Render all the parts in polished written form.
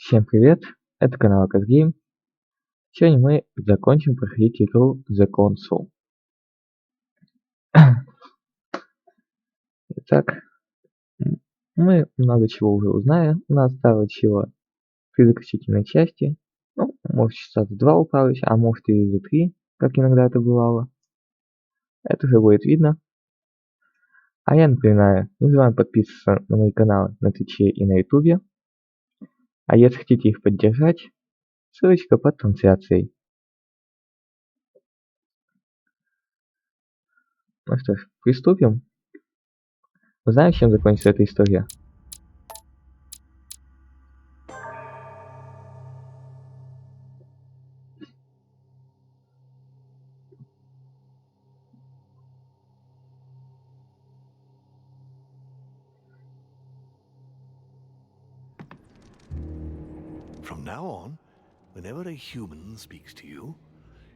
Всем привет, это канал Game. Сегодня мы закончим проходить игру The Console. Итак, мы много чего уже узнали. У нас осталось всего 3 заключительные части. Ну, может часа за 2 управлюсь, а может и за 3, как иногда это бывало. Это уже будет видно. А я напоминаю, не забываем подписываться на мои каналы на Твиче и на Ютубе. А если хотите их поддержать, ссылочка под трансляцией. Ну что ж, приступим. Вы знаете, чем закончится эта история? From now on, whenever a human speaks to you,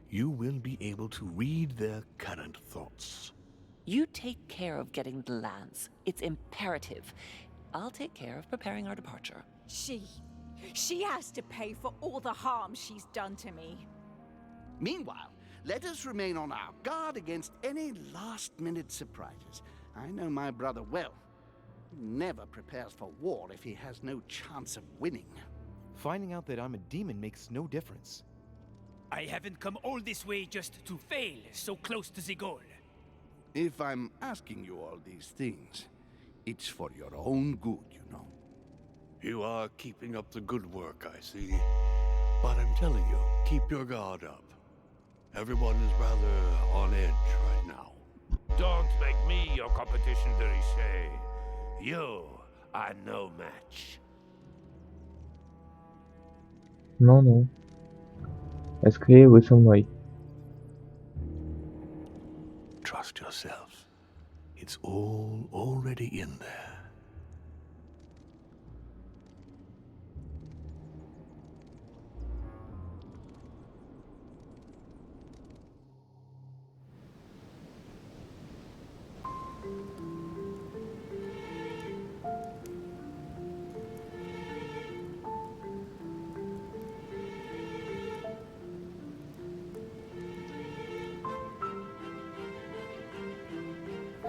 you will be able to read their current thoughts. You take care of getting the lands. It's imperative. I'll take care of preparing our departure. She has to pay for all the harm she's done to me. Meanwhile, let us remain on our guard against any last-minute surprises. I know my brother well. He never prepares for war if he has no chance of winning. Finding out that I'm a demon makes no difference. I haven't come all this way just to fail so close to the goal. If I'm asking you all these things, it's for your own good, you know. You are keeping up the good work, I see. But I'm telling you, keep your guard up. Everyone is rather on edge right now. Don't make me your competition, Riche. You are no match. Ну-ну. А скорее вы со мной. Trust yourself. It's all already in there.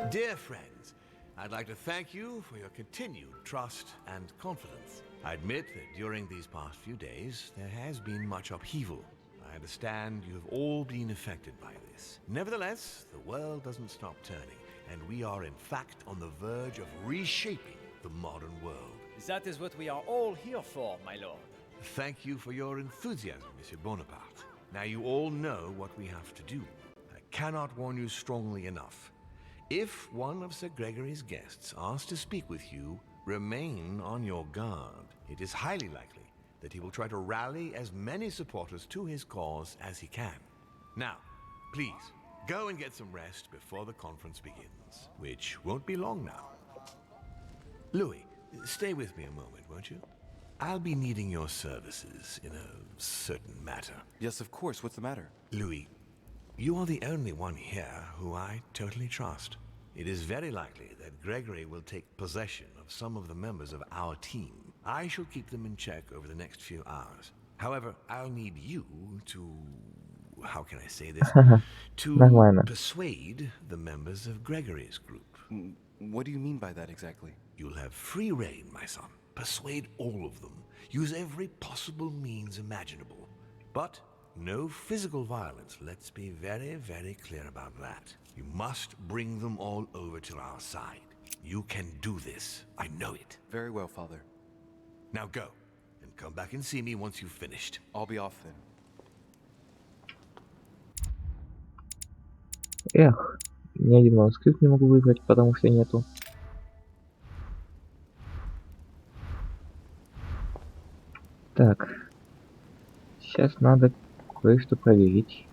Dear friends, I'd like to thank you for your continued trust and confidence. I admit that during these past few days, there has been much upheaval. I understand you have all been affected by this. Nevertheless, the world doesn't stop turning, and we are in fact on the verge of reshaping the modern world. That is what we are all here for, my lord. Thank you for your enthusiasm, Monsieur Bonaparte. Now you all know what we have to do. I cannot warn you strongly enough. If one of Sir Gregory's guests asks to speak with you, remain on your guard. It is highly likely that he will try to rally as many supporters to his cause as he can. Now, please, go and get some rest before the conference begins, which won't be long now. Louis, stay with me a moment, won't you? I'll be needing your services in a certain matter. Yes, of course. What's the matter? Louis, you are the only one here who I totally trust. It is very likely that Gregory will take possession of some of the members of our team. I shall keep them in check over the next few hours. However, I'll need you to... how can I say this? To persuade the members of Gregory's group. What do you mean by that exactly? You'll have free rein, my son. Persuade all of them. Use every possible means imaginable. But no physical violence. Let's be very, very clear about that. You must bring them all over to our side. You can do this. I know it. Very well, Father. Now go, and come back and see me once you've finished. I'll be off then. Эх, ни один манускрипт не могу выбрать, потому что нету. Так. Сейчас надо кое-что проверить.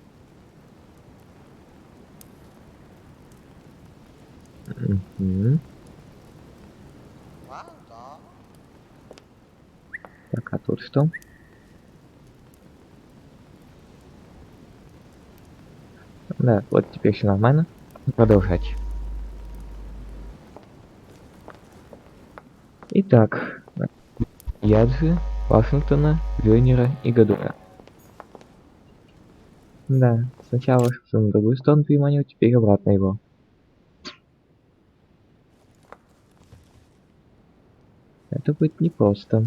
Так, а тут что? Да, вот теперь все нормально. Продолжать. Итак, Яджи Вашингтона, Вернера и Гадуна. Да, сначала Вашингтон на другую сторону переманил, теперь обратно его. Это будет непросто.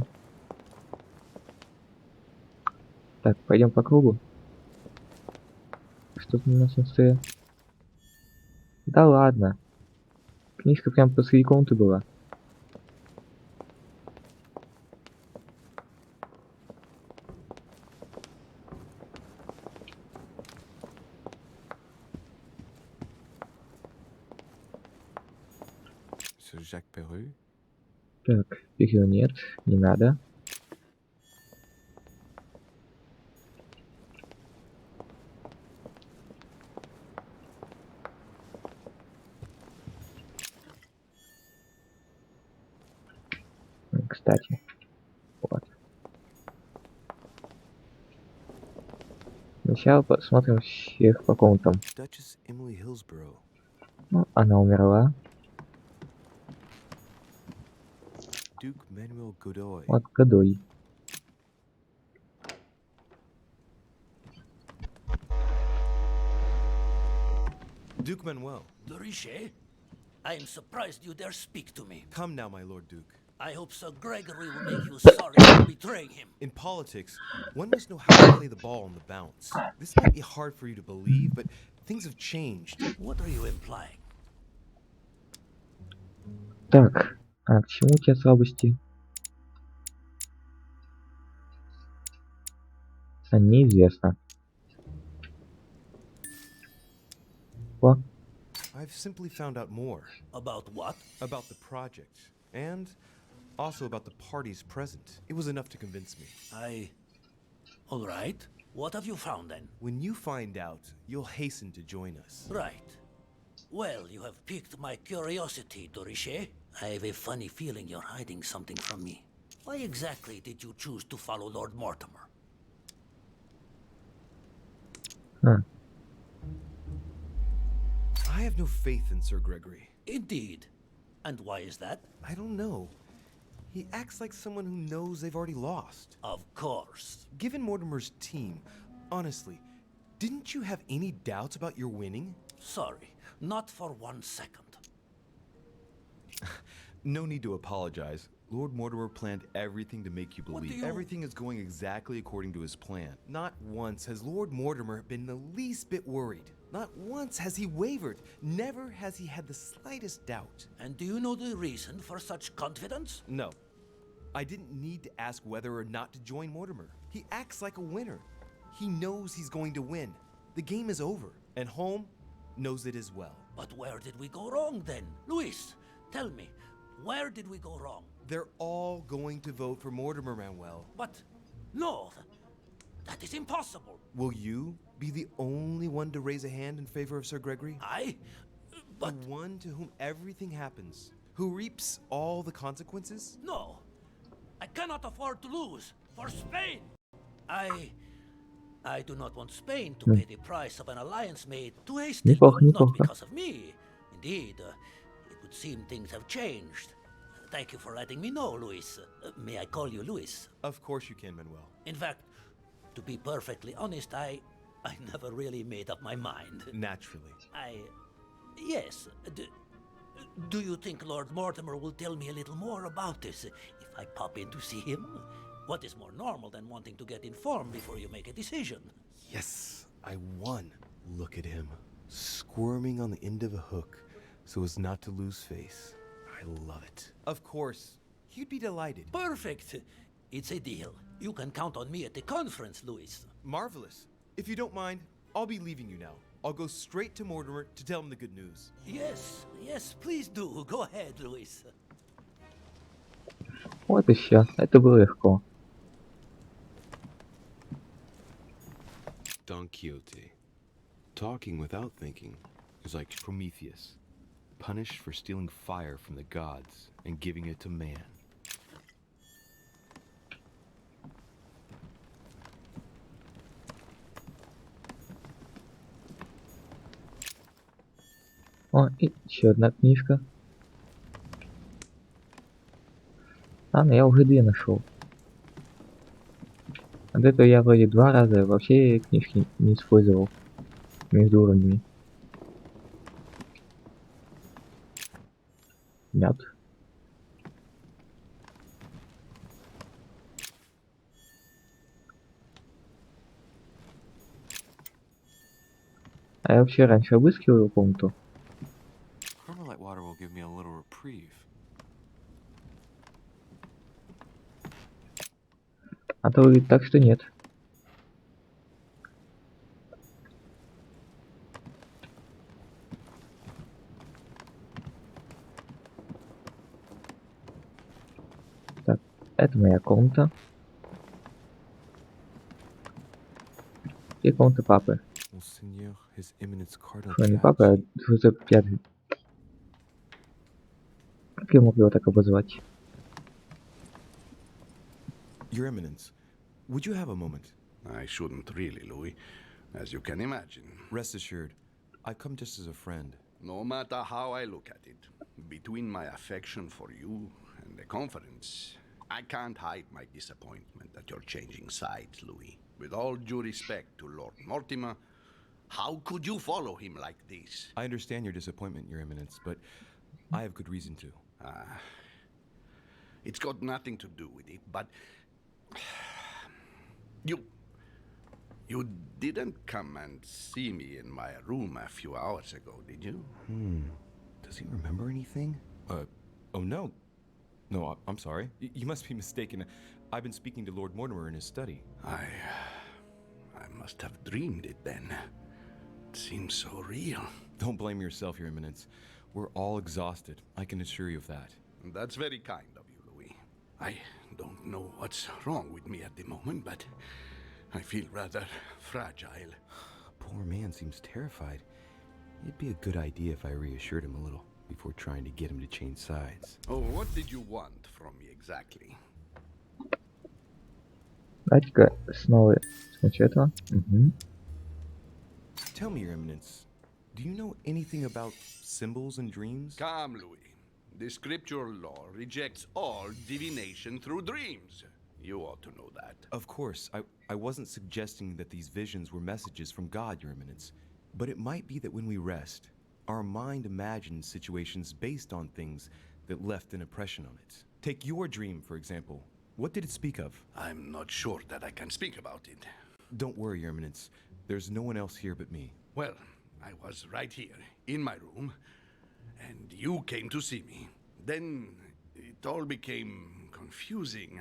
Так, пойдем по кругу. Что там у нас на столе? Да ладно. Книжка прям посреди комнаты была. Jacques Perru? Так, ее нет, не надо. Кстати, вот. Сначала посмотрим всех по комнатам. Duchess Emily Hillsborough. Ну, она умерла. Duke Manuel Godoy. Вот Годой. Duke Manuel. De Richet? I am surprised you dare speak to me. Come now, my Lord Duke. I hope Sir Gregory will make you sorry for betraying him. In politics, one must know how to play the ball on the bounce. This might be hard for you to believe, but things have changed. What are you implying? Так, а к чему у тебя слабости? Неизвестно. О, I've simply found out more. About what? About the project, and also about the parties present. It was enough to convince me. All right. What have you found then? When you find out, you'll hasten to join us. Right. Well, you have piqued my curiosity, De Richet. I have a funny feeling you're hiding something from me. Why exactly did you choose to follow Lord Mortimer? I have no faith in Sir Gregory. Indeed. And why is that? I don't know. He acts like someone who knows they've already lost. Of course. Given Mortimer's team, honestly, didn't you have any doubts about your winning? Sorry, not for 1 second. No need to apologize. Lord Mortimer planned everything to make you What do believe you- everything is going exactly according to his plan. Not once has Lord Mortimer been the least bit worried. Not once has he wavered. Never has he had the slightest doubt. And do you know the reason for such confidence? No. I didn't need to ask whether or not to join Mortimer. He acts like a winner. He knows he's going to win. The game is over, and Holm knows it as well. But where did we go wrong then? Luis, tell me, where did we go wrong? They're all going to vote for Mortimer, Manuel. But no, that is impossible. Will you be the only one to raise a hand in favor of Sir Gregory? But The one to whom everything happens, who reaps all the consequences? no, I cannot afford to lose for Spain. I do not want Spain to pay the price of an alliance made too hastily, Неплохо, not неплохо. because of me. Indeed, it would seem things have changed. Thank you for letting me know, Luis. May I call you Luis? Of course you can, Manuel. In fact, to be perfectly honest, I never really made up my mind. Naturally. Yes. Do you think Lord Mortimer will tell me a little more about this if I pop in to see him? What is more normal than wanting to get informed before you make a decision? Yes, I won. Look at him, squirming on the end of a hook so as not to lose face. I love it. Of course, he'd be delighted. Perfect. It's a deal. You can count on me at the conference, Luis. Marvelous. If you don't mind, I'll be leaving you now. I'll go straight to Mortimer to tell him the good news. Yes, please do. Go ahead, Luis. вот и все. Это было легко. Don Quixote. Talking without thinking is like Prometheus, punished for stealing fire from the gods and giving it to man. О, и еще одна книжка. Ладно, я уже две нашел. Вот это я вроде 2 раза вообще книжки не использовал между уровнями. Нет. А я вообще раньше обыскивал комнату. Carmelite water will give me a little reprieve. А то выглядит так, что нет. Так, это моя комната. И комната папы. Monseigneur, His Eminence Cardinal Что, не папа, а Piaggi. Джузеппе Пьяджи. Как я мог его так обозвать? Your Eminence, would you have a moment? I shouldn't really, Louis, as you can imagine. Rest assured, I've come just as a friend. No matter how I look at it, between my affection for you and the conference, I can't hide my disappointment that you're changing sides, Louis. With all due respect to Lord Mortimer, how could you follow him like this? I understand your disappointment, Your Eminence, but I have good reason to. It's got nothing to do with it, but you didn't come and see me in my room a few hours ago, did you? Does he remember anything? Oh no. No, I'm sorry. You must be mistaken. I've been speaking to Lord Mortimer in his study. I must have dreamed it then. It seems so real. Don't blame yourself, Your Eminence. We're all exhausted. I can assure you of that. That's very kind of you, Louis. I don't know what's wrong with me at the moment, but I feel rather fragile. Poor man seems terrified. It'd be a good idea if I reassured him a little before trying to get him to change sides. Oh, what did you want from me exactly? Давайте-ка снова смотрю этого. Угу. Tell me, Your Eminence, do you know anything about symbols and dreams? Calm, Louis. The scriptural law rejects all divination through dreams. You ought to know that. Of course, I wasn't suggesting that these visions were messages from God, Your Eminence. But it might be that when we rest, our mind imagines situations based on things that left an impression on it. Take your dream, for example. What did it speak of? I'm not sure that I can speak about it. Don't worry, Your Eminence. There's no one else here but me. Well, I was right here, in my room, and you came to see me. Then it all became confusing.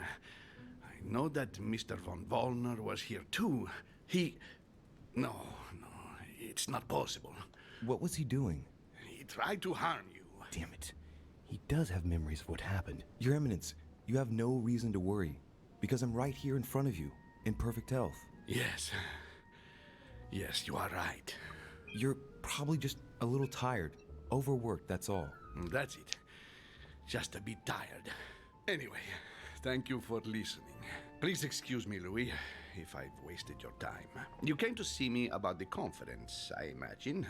I know that Mr. von Wollner was here too. No, it's not possible. What was he doing? He tried to harm you. Damn it. He does have memories of what happened. Your Eminence, you have no reason to worry, because I'm right here in front of you, in perfect health. Yes. Yes, you are right. You're probably just a little tired, overworked, that's all. That's it. Just a bit tired. Anyway, thank you for listening. Please excuse me, Louis, if I've wasted your time. You came to see me about the conference, I imagine.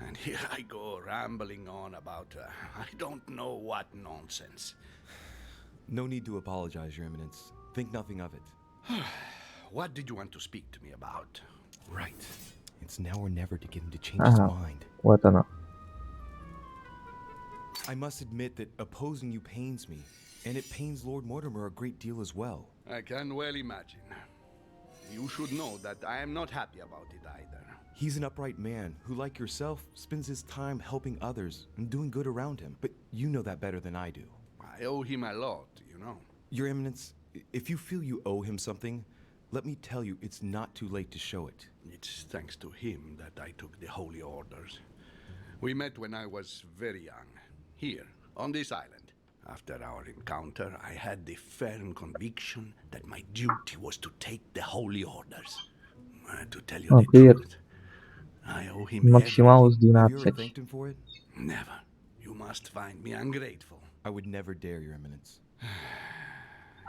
And here I go rambling on about I don't know what nonsense. No need to apologize, Your Eminence. Think nothing of it. What did you want to speak to me about? Right. It's now or never to get him to change his Ага, mind. вот оно. I must admit that opposing you pains me, and it pains Lord Mortimer a great deal as well. I can well imagine. You should know that I am not happy about it either. He's an upright man who, like yourself, spends his time helping others and doing good around him. But you know that better than I do. I owe him a lot, you know. Your Eminence, if you feel you owe him something, let me tell you it's not too late to show it. It's thanks to him that I took the Holy Orders. We met when I was very young, here, on this island. After our encounter, I had the firm conviction that my duty was to take the Holy Orders. To tell you О, the привет. truth, I owe him Максималус everything. Have you ever 12. thanked him for it? Never. You must find me ungrateful. I would never dare, Your Eminence.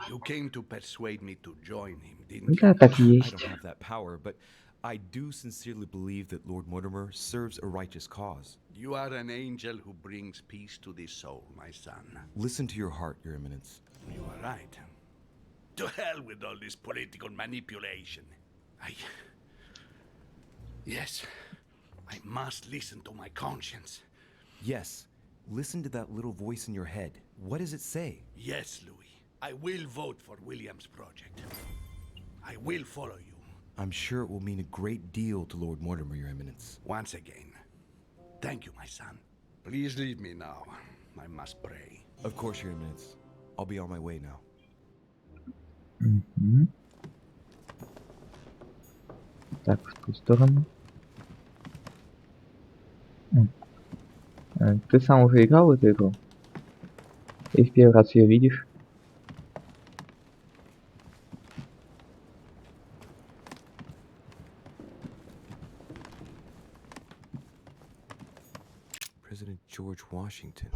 You came to persuade me to join him, didn't Да, you? так и I есть. don't have that power, but I do sincerely believe that Lord Mortimer serves a righteous cause. You are an angel who brings peace to the soul, my son. Listen to your heart, Your Eminence. You are right. To hell with all this political manipulation. Yes, I must listen to my conscience. Yes, listen to that little voice in your head. What does it say? Yes, Louis, I will vote for William's project. I will follow you. I'm sure it will mean a great deal to Lord Mortimer, Your Eminence. Once again, thank you, my son. Please leave me now. I must pray. Of course, Your Eminence. I'll be on my way now. Мгм. Так, в ту сторону. Ты сам уже играл в эту игру? И в первый раз ее видишь? President George Washington.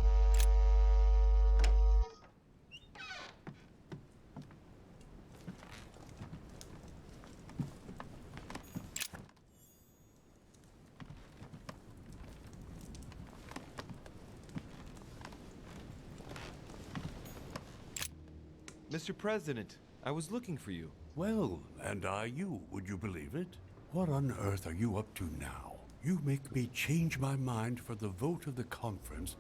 Mr. President, I was looking for you. Well, and are you, would you believe it? What on earth are you up to now? You make me change my mind for the vote of the conference,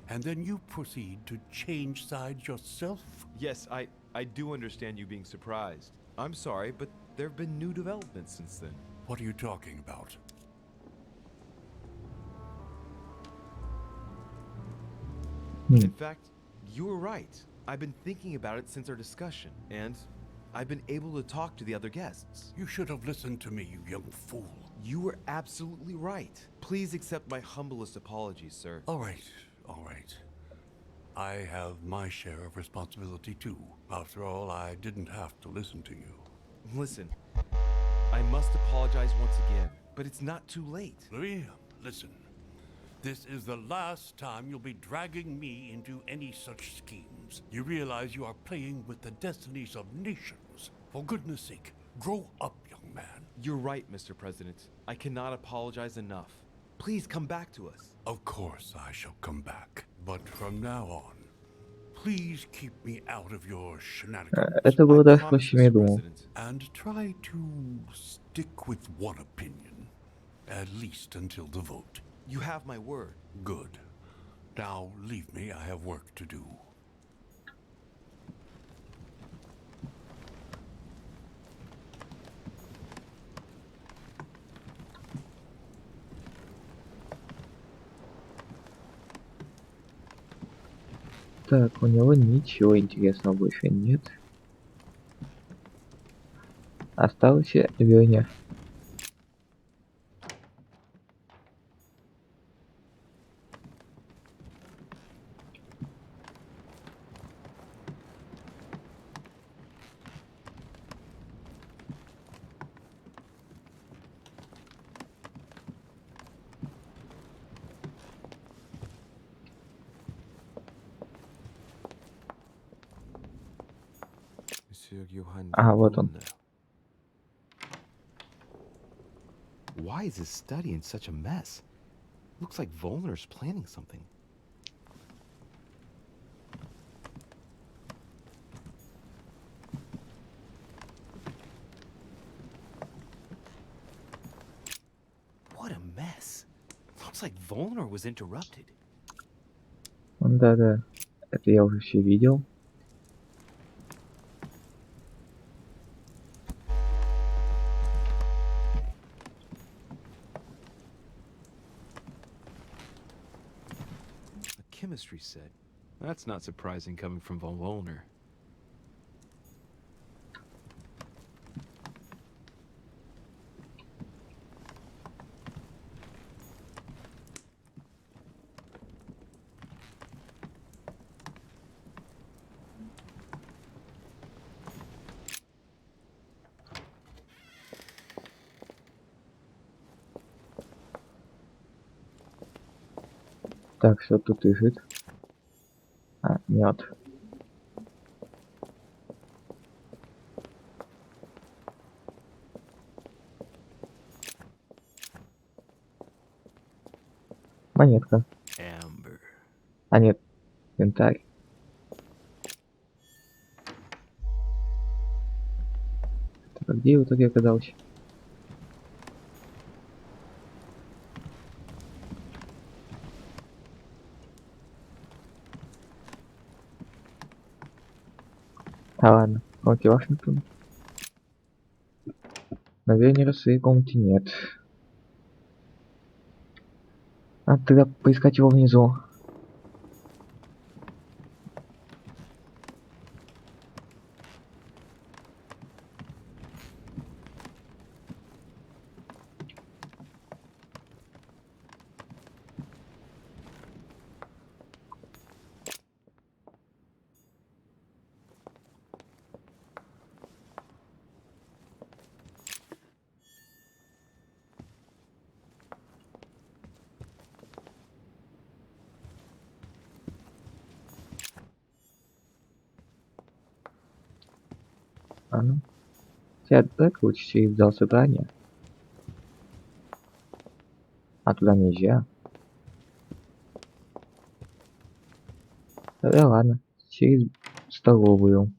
and then you proceed to change sides yourself? Yes, I do understand you being surprised. I'm sorry, but there have been new developments since then. What are you talking about? In fact, you were right. I've been thinking about it since our discussion, and I've been able to talk to the other guests. You should have listened to me, you young fool. You were absolutely right. Please accept my humblest apologies, sir. All right, all right. I have my share of responsibility too. After all, I didn't have to listen to you. Listen, I must apologize once again, but it's not too late. Louis, listen. This is the last time you'll be dragging me into any such schemes. You realize you are playing with the destinies of nations. For goodness sake, grow up, young man. You're right, Mr. President. I cannot apologize enough. Please come back to us. Of course I shall come back. But from now on, please keep me out of your shenanigans. Это было даже проще, чем я думал. And try to stick with one opinion, at least until the vote. You have my word. Good. Now leave me, I have work to do. Так, у него ничего интересного больше нет. Остался Вернер. Вот он. Why is his study in such a mess? Looks like Volner's planning something. What a mess. Looks like Volner was interrupted. Да-да, это я уже все видел. Chemistry set. That's not surprising coming from von Volner. Так, что тут лежит? А, мед. Монетка. Amber. А нет, янтарь. А где я в итоге оказался? А ладно, окей, Вашингтон. Наверное, в своей комнате нет. Надо тогда поискать его внизу. А ну. Сядь так лучше через зал собрания. А туда нельзя. Да ладно. Через столовую.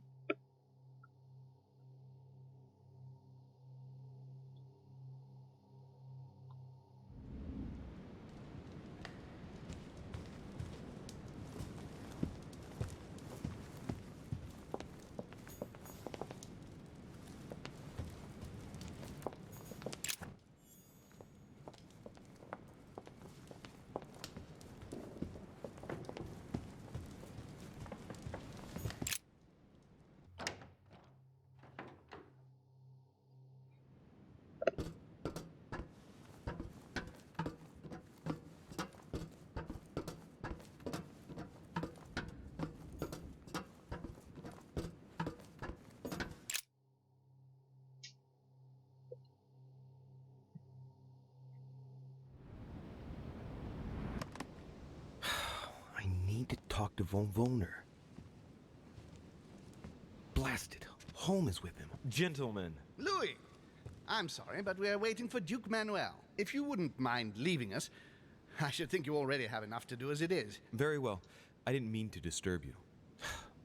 I need to talk to Von Wohner. Blast it. Holmes is with him. Gentlemen. Louis! I'm sorry, but we are waiting for Duke Manuel. If you wouldn't mind leaving us, I should think you already have enough to do as it is. Very well. I didn't mean to disturb you.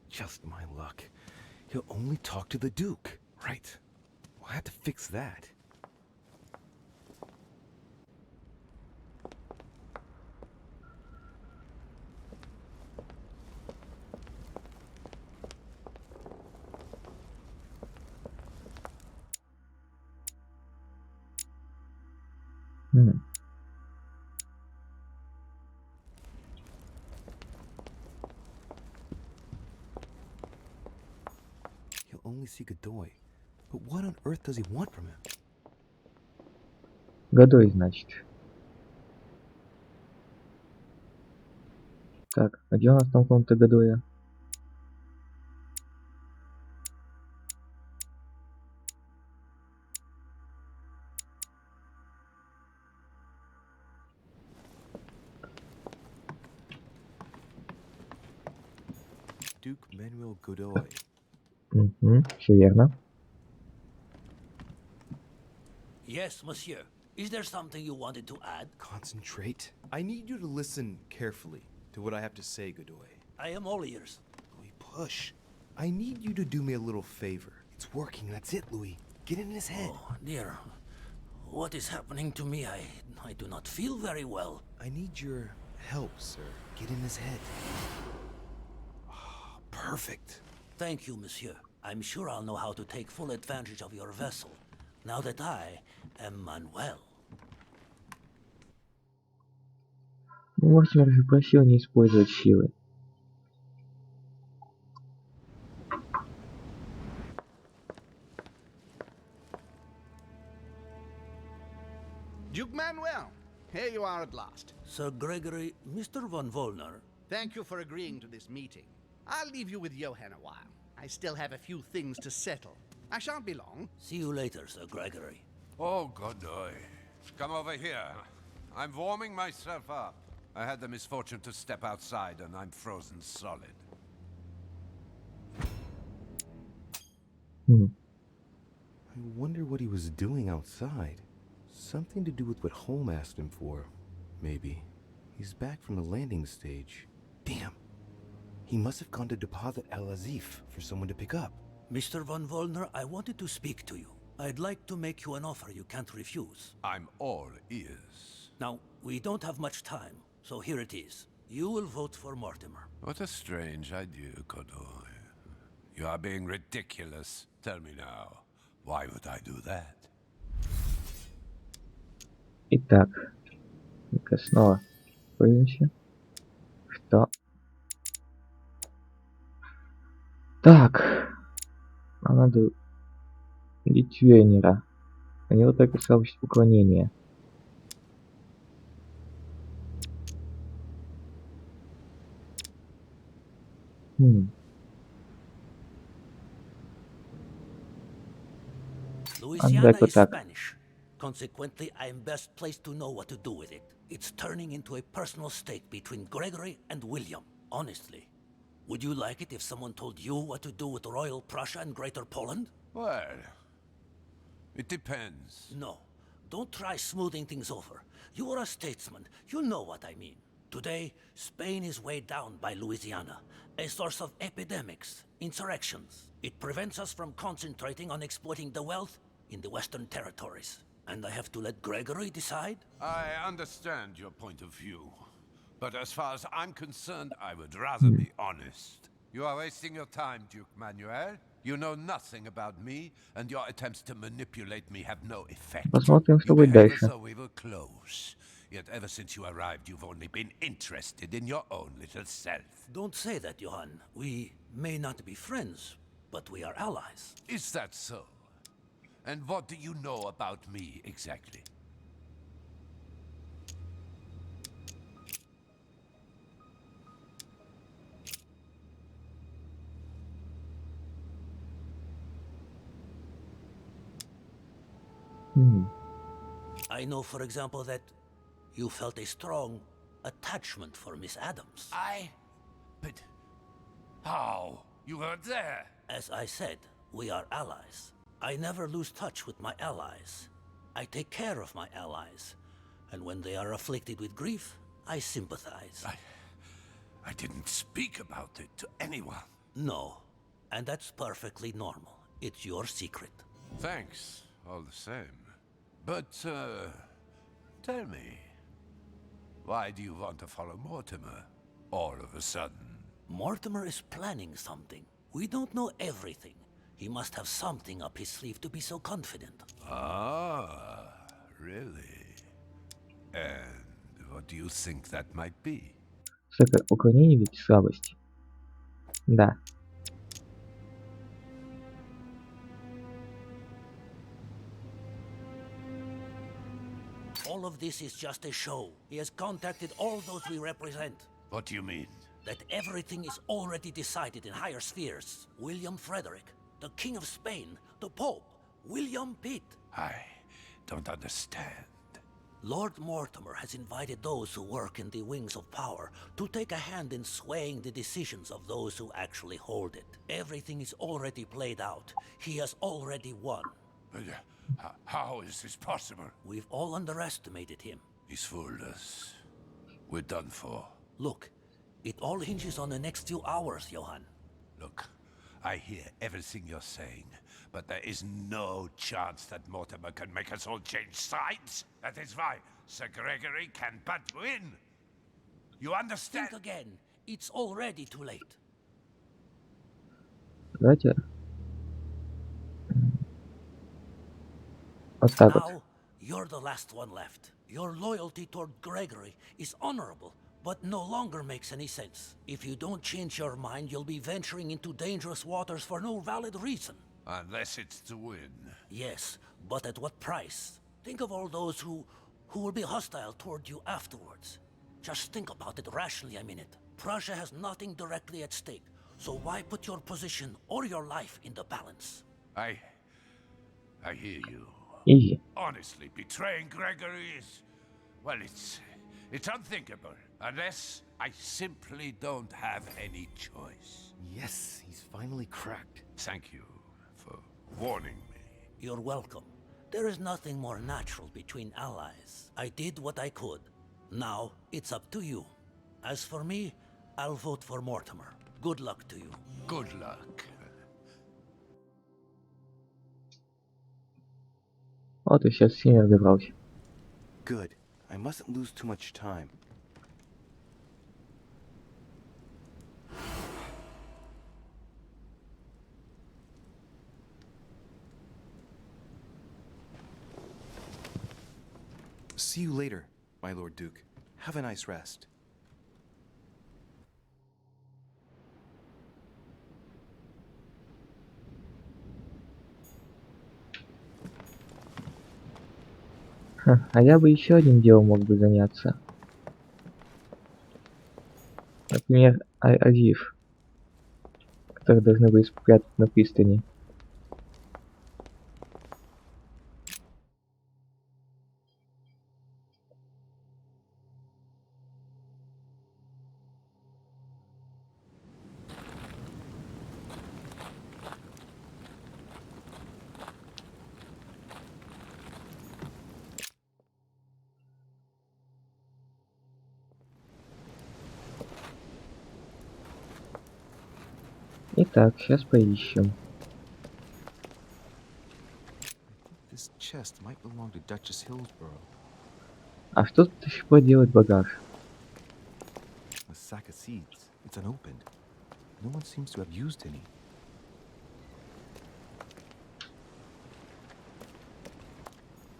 Just my luck. He'll only talk to the Duke. Right. We'll have to fix that. Хм. He'll only see Godoy. But what on earth does he want from him? Годой, значит. Так, а где у нас там комната Годоя? Duke Manuel Godoy. Угу, все верно. Yes, monsieur. Is there something you wanted to add? Concentrate. I need you to listen carefully to what I have to say, Godoy. I am all ears. Louis, push. I need you to do me a little favor. It's working, that's it, Louis. Get in his head. Oh, dear. What is happening to me? I do not feel very well. I need your help, sir. Get in his head. Oh, perfect. Thank you, monsieur. I'm sure I'll know how to take full advantage of your vessel, now that I am Manuel. Мортимер же просил не использовать силы. Duke Manuel, here you are at last. Sir Gregory, Mr. von Wollner. Thank you for agreeing to this meeting. I'll leave you with Johann a while. I still have a few things to settle. I shan't be long. See you later, Sir Gregory. Oh, Godoy. Come over here. I'm warming myself up. I had the misfortune to step outside and I'm frozen solid. I wonder what he was doing outside. Something to do with what Holmes asked him for. Maybe. He's back from the landing stage. Damn. He must have gone to deposit Al Azif for someone to pick up. Mr. von Wollner, I wanted to speak to you. I'd like to make you an offer you can't refuse. I'm all ears. Now, we don't have much time, so here it is. You will vote for Mortimer. What a strange idea, Godoy. You are being ridiculous. Tell me now, why would I do that? Итак, ну-ка снова появимся. Что? Так, нам надо Литвенера. У него только слабость уклонения. Louisiana Отдать вот is так. Spanish. Consequently, I am best placed to know what to do with it. It's turning into a personal stake between Gregory and William. Honestly, would you like it if someone told you what to do with Royal Prussia and Greater Poland? Well, it depends. No, don't try smoothing things over. You are a statesman. You know what I mean. Today, Spain is weighed down by Louisiana, a source of epidemics, insurrections. It prevents us from concentrating on exploiting the wealth in the Western territories. And I have to let Gregory decide? I understand your point of view. But as far as I'm concerned, I would rather be honest. You are wasting your time, Duke Manuel. You know nothing about me, and your attempts to manipulate me have no effect. Посмотрим, что You будет behave as дальше. though we were close. Yet ever since you arrived, you've only been interested in your own little self. Don't say that, Johann. We may not be friends, but we are allies. Is that so? And what do you know about me, exactly? I know, for example, that you felt a strong attachment for Miss Adams. But... how? You weren't there? As I said, we are allies. I never lose touch with my allies. I take care of my allies. And when they are afflicted with grief, I sympathize. I didn't speak about it to anyone. No, and that's perfectly normal. It's your secret. Thanks, all the same. But, tell me, why do you want to follow Mortimer all of a sudden? Mortimer is planning something. We don't know everything. He must have something up his sleeve to be so confident. Ah, really? And what do you think that might be? Кстати, уклонение ведь слабость. Да. All of this is just a show. He has contacted all those we represent. What do you mean? That everything is already decided in higher spheres. William Frederick, the King of Spain, the Pope, William Pitt. I don't understand. Lord Mortimer has invited those who work in the wings of power to take a hand in swaying the decisions of those who actually hold it. Everything is already played out. He has already won. But how is this possible? We've all underestimated him. He's fooled us. We're done for. Look, it all hinges on the next few hours, Johann. Look, I hear everything you're saying, but there is no chance that Mortimer can make us all change sides. That is why Sir Gregory can but win. You understand? Think again. It's already too late. Давайте. Вот так вот. Now, you're the last one left. Your loyalty toward Gregory is honorable, but no longer makes any sense. If you don't change your mind, you'll be venturing into dangerous waters for no valid reason. Unless it's to win. Yes, but at what price? Think of all those who will be hostile toward you afterwards. Just think about it rationally a minute. Prussia has nothing directly at stake, so why put your position or your life in the balance? I hear you. Изи. Honestly, betraying Gregory is... well, it's unthinkable. Unless I simply don't have any choice. Yes, he's finally cracked. Thank you for warning me. You're welcome. There is nothing more natural between allies. I did what I could. Now, it's up to you. As for me, I'll vote for Mortimer. Good luck to you. Good luck. Вот и сейчас с ними разобрался. Good. I mustn't lose too much time. See you later, my Lord Duke. Have a nice rest. А я бы еще одним делом мог бы заняться. Например, архив, который должны были спрятать на пристани. Итак, сейчас поищем. This chest might belong to Duchess Hillsborough. А что тут до сих пор делает багаж? A sack of seeds. It's unopened. No one seems to have used any.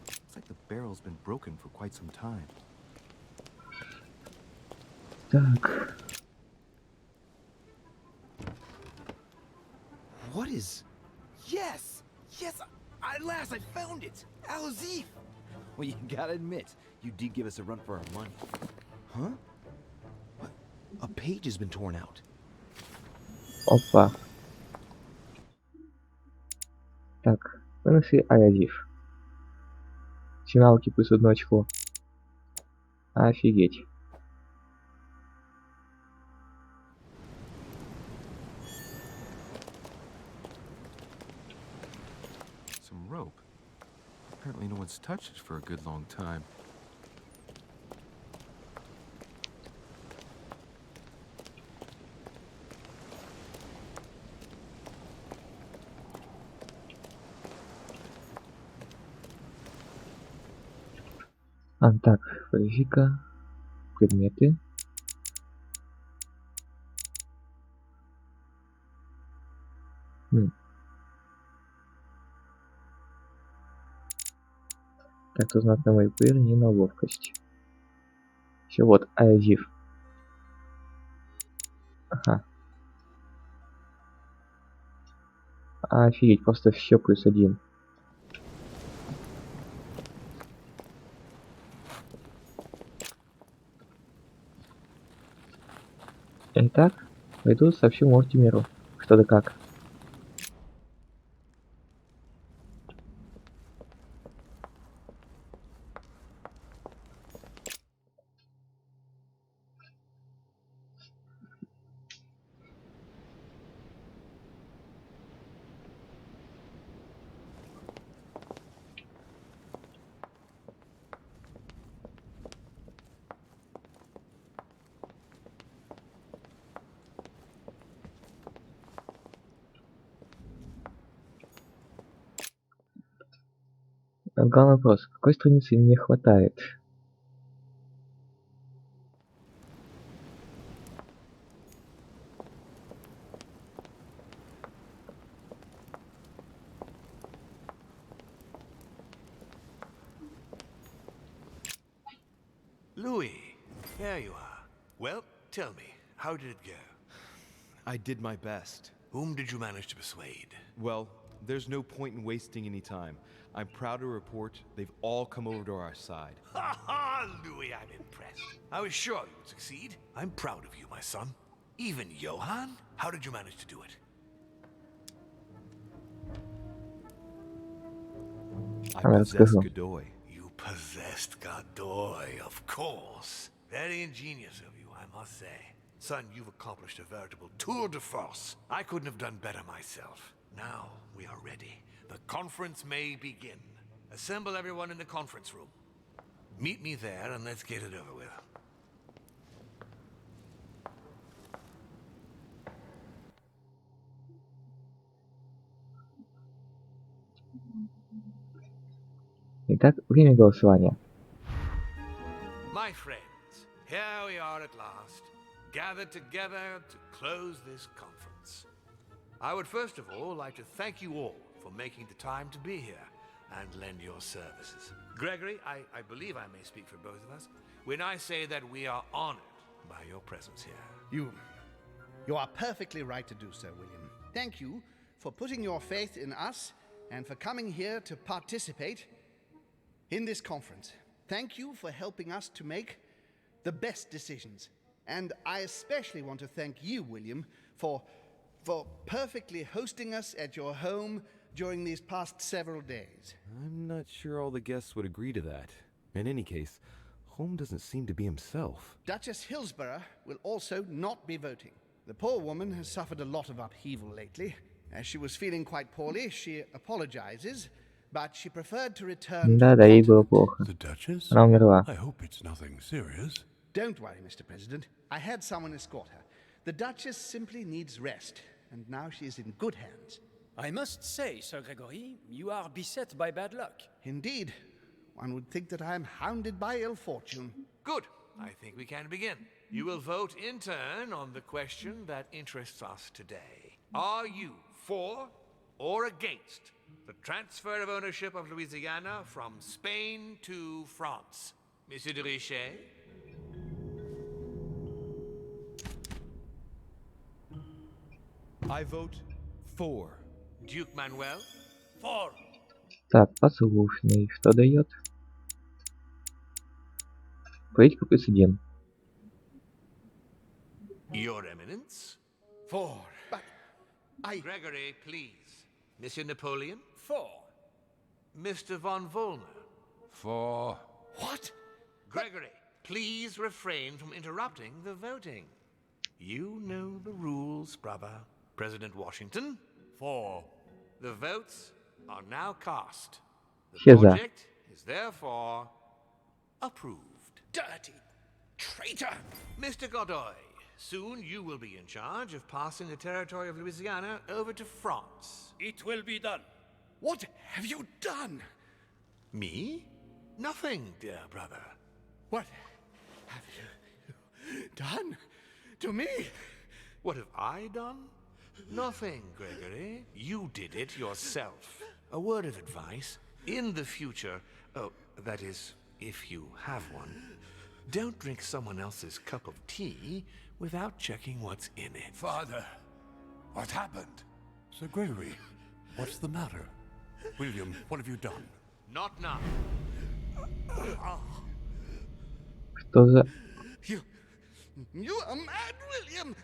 Looks like the barrel's been broken for quite some time. Так, What is... Yes! Yes! At last I found it! Al-Azif! Well, you gotta admit, you did give us a run for our money. Huh? What? A page has been torn out. опа. Так, выноси архив. Сигналки плюс одно очко. Офигеть. Some rope. Apparently no one's touched it for a good long time. Так, подожди-ка. Предметы. Так, узнать на мою не на ловкость. Все, вот, архив. Ага. Офигеть, просто все плюс один. Итак, пойду сообщу Мортимеру, что да как. Главный вопрос, какой страницы не хватает? Louis, there you are. Well, tell me, how did it go? I did my best. Whom did you manage to persuade? Well, there's no point in wasting any time. I'm proud to report they've all come over to our side. Ha ha, Louis, I'm impressed. I was sure you would succeed. I'm proud of you, my son. Even Johann? How did you manage to do it? I Let's possess go. Godoy. You possessed Godoy, of course. Very ingenious of you, I must say. Son, you've accomplished a veritable tour de force. I couldn't have done better myself. Now we are ready. The conference may begin. Assemble everyone in the conference room. Meet me there and let's get it over with. Итак, время голосования. My friends, here we are at last, gathered together to close this conference. I would first of all like to thank you all for making the time to be here and lend your services. Gregory, I believe I may speak for both of us when I say that we are honored by your presence here. You are perfectly right to do so, William. Thank you for putting your faith in us and for coming here to participate in this conference. Thank you for helping us to make the best decisions. And I especially want to thank you, William, for perfectly hosting us at your home during these past several days. I'm not sure all the guests would agree to that. In any case, Holm doesn't seem to be himself. Duchess Hillsborough will also not be voting. The poor woman has suffered a lot of upheaval lately. As she was feeling quite poorly, she apologizes, but she preferred to return to Да, the ей было continent. плохо. The Duchess? Она умерла. I hope it's nothing serious. Don't worry, Mr. President. I had someone escort her. The Duchess simply needs rest, and now she is in good hands. I must say, Sir Gregory, you are beset by bad luck. Indeed. One would think that I am hounded by ill fortune. Good. I think we can begin. You will vote in turn on the question that interests us today. Are you for or against the transfer of ownership of Louisiana from Spain to France? Monsieur de Richet? I vote for. Duke Manuel? For. Так, послушный. Что дает? Политика плюс 1. Your Eminence? For. But Gregory, please. Monsieur Napoleon? For. Mr. von Volner? For. what? Gregory, please refrain from interrupting the voting. You know the rules, brother. President Washington? For. The votes are now cast. The Все за. project is therefore approved. Dirty traitor! Mr. Godoy, soon you will be in charge of passing the territory of Louisiana over to France. It will be done. What have you done? Me? Nothing, dear brother. What have you done to me? What have I done? Nothing, Gregory. You did it yourself. A word of advice. In the future, that is, if you have one, don't drink someone else's cup of tea without checking what's in it. Father, what happened? Sir Gregory, what's the matter? William, what have you done? Not now. Что за... You are mad, William!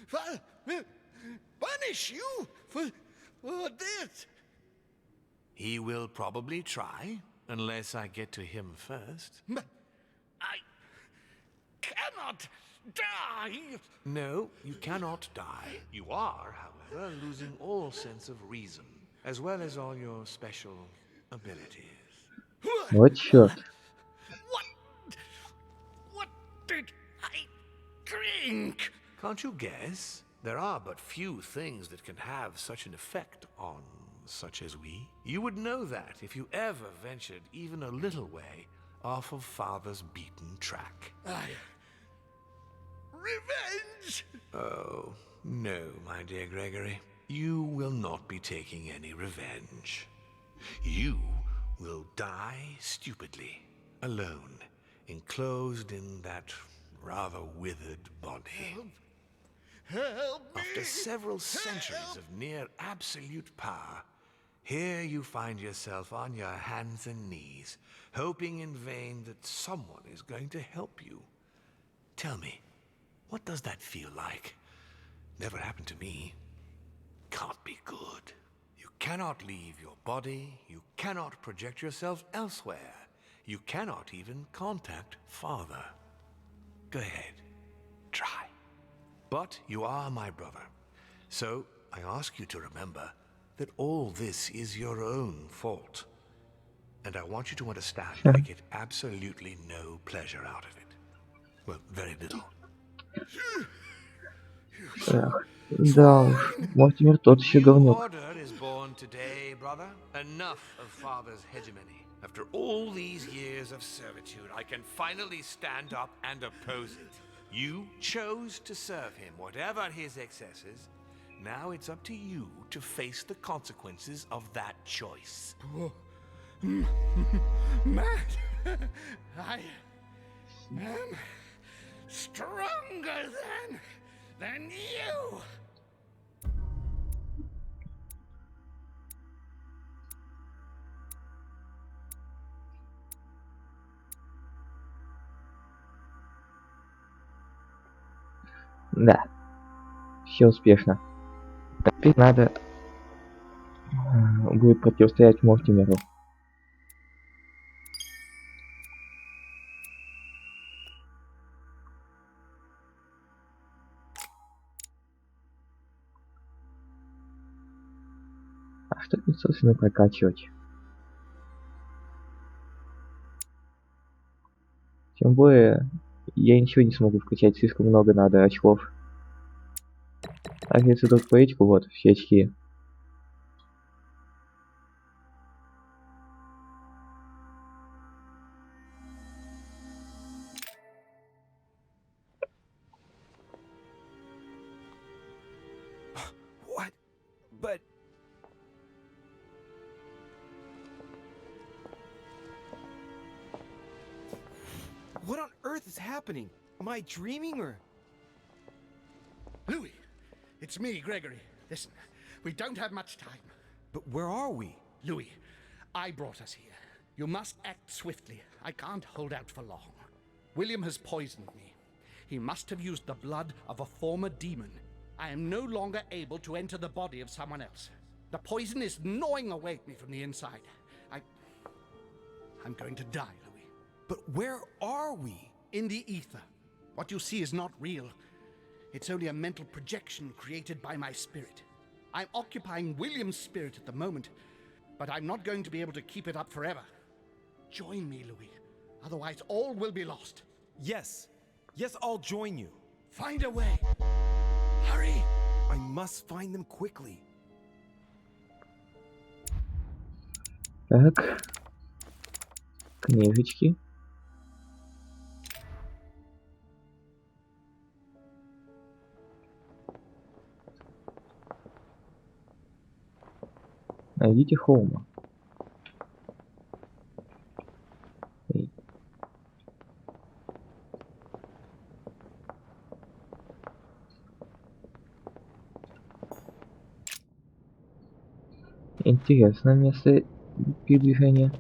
Father will punish you for this! He will probably try, unless I get to him first. But I cannot die! No, you cannot die. You are, however, losing all sense of reason, as well as all your special abilities. Вот черт. What did I drink? Can't you guess? There are but few things that can have such an effect on such as we. You would know that if you ever ventured even a little way off of Father's beaten track. Revenge! Oh, no, my dear Gregory. You will not be taking any revenge. You will die stupidly, alone, enclosed in that rather withered body. Help me! After several centuries of near absolute power, here you find yourself on your hands and knees, hoping in vain that someone is going to help you. Tell me, what does that feel like? Never happened to me. Can't be good. You cannot leave your body, you cannot project yourself elsewhere, you cannot even contact Father. Go ahead, try. But you are my brother, so I ask you to remember that all this is your own fault. And I want you to understand that I get absolutely no pleasure out of it. Well, very little. Эх, да уж. Мортимер тот еще New говнюк. order is born today, brother. Enough of father's hegemony. After all these years of servitude, I can finally stand up and oppose it. You chose to serve him, whatever his excesses. Now it's up to you to face the consequences of that choice. Matt, I am stronger than you. Да, все успешно. Теперь надо будет противостоять Мортимеру. А что тут, собственно, прокачивать? Тем более, я ничего не смогу вкачать, слишком много надо очков. А если тут поэтику, вот, все очки. What? But... What on earth is happening? Am I dreaming or... Louis, it's me, Gregory. Listen, we don't have much time. But where are we? Louis, I brought us here. You must act swiftly. I can't hold out for long. William has poisoned me. He must have used the blood of a former demon. I am no longer able to enter the body of someone else. The poison is gnawing away at me from the inside. I'm going to die, Louis. But where are we? In the ether. What you see is not real. It's only a mental projection created by my spirit. I'm occupying William's spirit at the moment, but I'm not going to be able to keep it up forever. Join me, Louis. Otherwise, all will be lost. Yes. Yes, I'll join you. Find a way. Hurry! I must find them quickly. Так. Книжечки. Найдите Холма. Интересное место передвижения.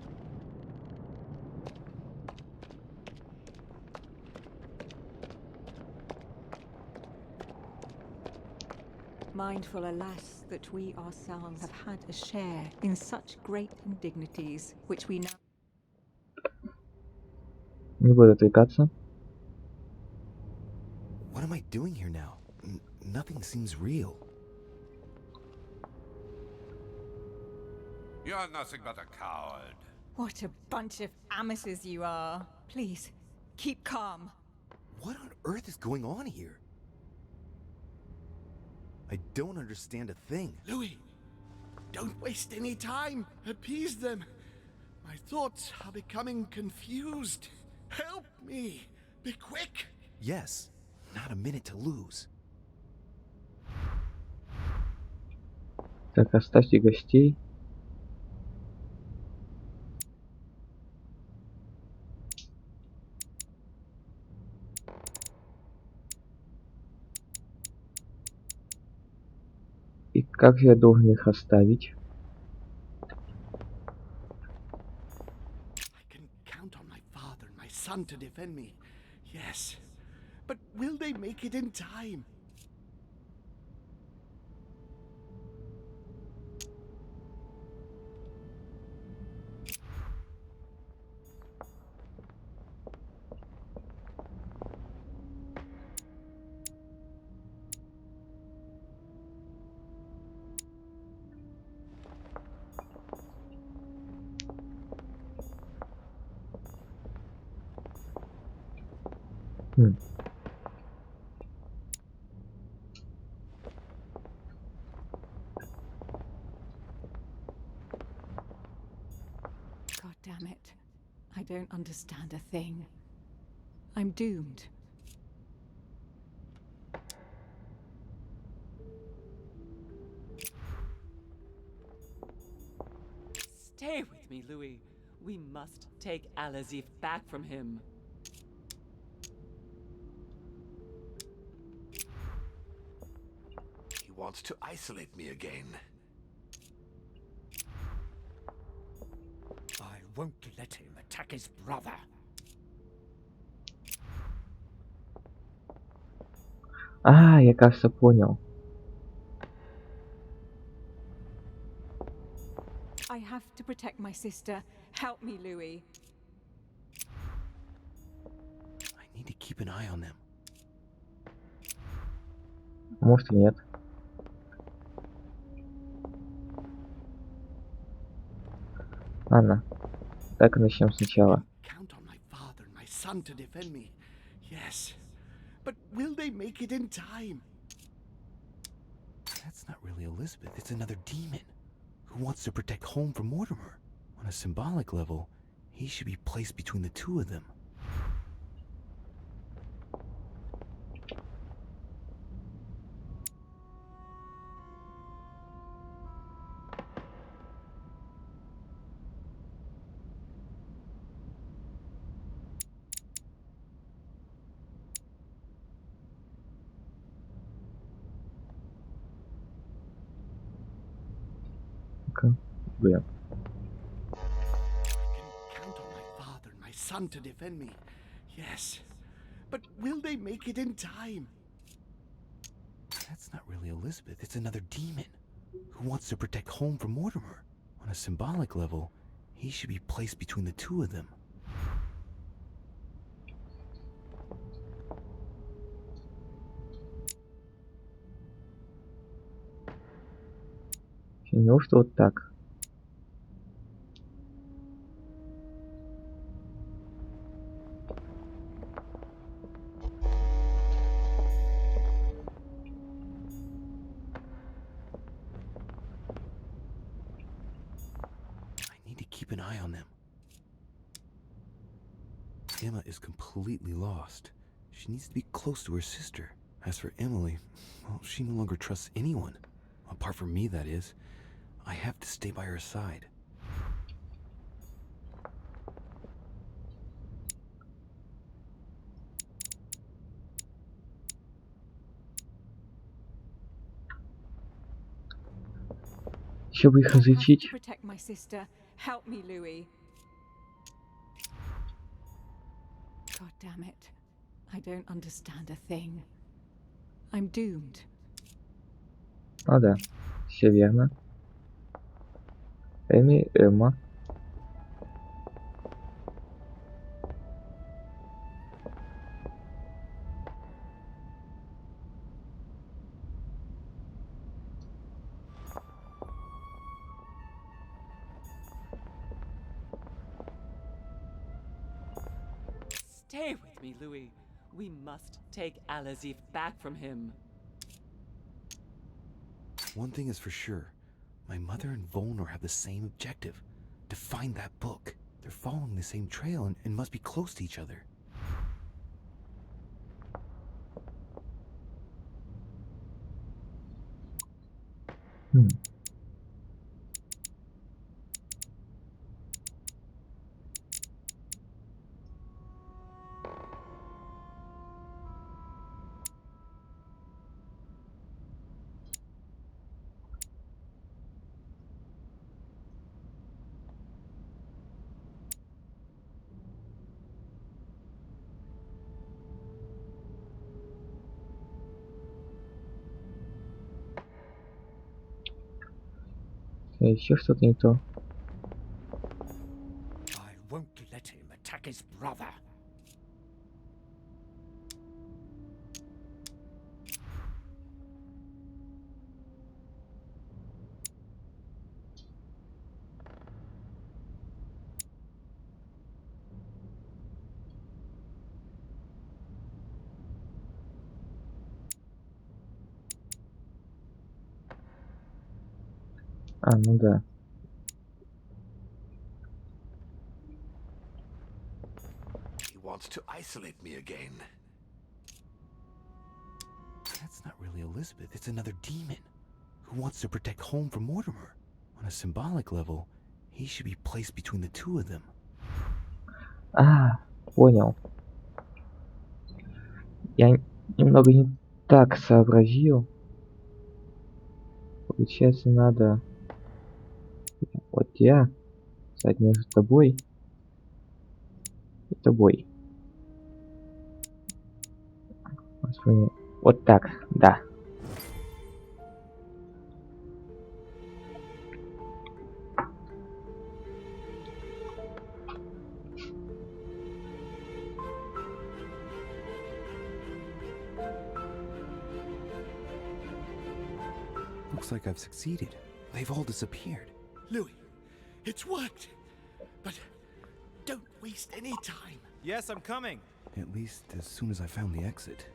Mindful, alas, that we ourselves have had a share in such great indignities, which we now... Не буду отвлекаться. What am I doing here now? Nothing seems real. You're nothing but a coward. What a bunch of amateurs you are. Please, keep calm. What on earth is going on here? I don't understand a thing. Louis, don't waste any time. Appease them. My thoughts are becoming confused. Help me. Be quick. Yes, not a minute to lose. Так, оставьте гостей. И как же я должен их оставить? I can count on my father and my son to defend me. Yes. But will they make it in time? damn it. I don't understand a thing. I'm doomed. Stay with me, Louis. We must take Alazif back from him. He wants to isolate me again. I won't let him attack his brother. А, я, кажется, понял. I have to protect my sister. Help me, Louis. I need to keep an eye on them. Может и нет. Ладно, так и начнем сначала. Count on my father and my son to defend me. Yes. But will they make it in time? That's not really Elizabeth, it's another demon who wants to protect home from Mortimer. On a symbolic level, he should be placed between the two of them. Блин. I can count on my father and my son to defend me. Yes. But will they make it in time? That's not really Elizabeth, it's another demon who wants to protect home from Mortimer. On a symbolic level, he should be placed between the two of them. Неужто вот так? I need to keep an eye on them. Emma is completely lost. She needs to be close to her sister. As for Emily, well, she no longer trusts anyone. Apart from me, that is. I have to stay by her side. Еще бы их I have to изучить. protect my sister. Help me, Louis. God damn it. I don't understand a thing. I'm doomed. А, да. Все верно. Эми, Эмма. Stay with me, Louis. We must take Alazif back from him. One thing is for sure. My mother and Volnor have the same objective. To find that book. They're following the same trail and must be close to each other. Еще что-то не то. I won't let him attack his brother. А, ну да. wants to isolate me again. That's not really Elizabeth, it's another demon who wants to protect home from Mortimer. On a symbolic level, he should be placed between the two of them. Понял. Я немного не так сообразил. Получается, надо вот тебя стать между тобой и тобой. Господи. Вот так, да. Looks like I've succeeded. They've all disappeared. Louis, it's worked. But don't waste any time. Yes, I'm coming. At least as soon as I found the exit.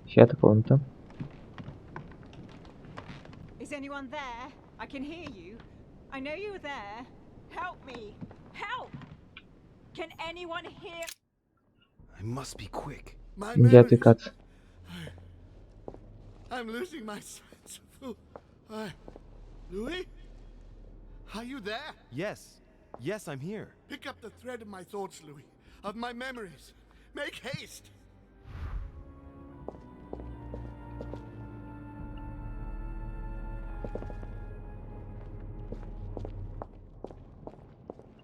Чья-то комната. Is anyone there? I can hear you. I know you're there. Help me. Help! Can anyone hear? I must be quick. My Где memories. отвлекаться? I'm losing my sense of... Louis? Are you there? Yes. Yes, I'm here. Pick up the thread of my thoughts, Louis. Of my memories. Make haste.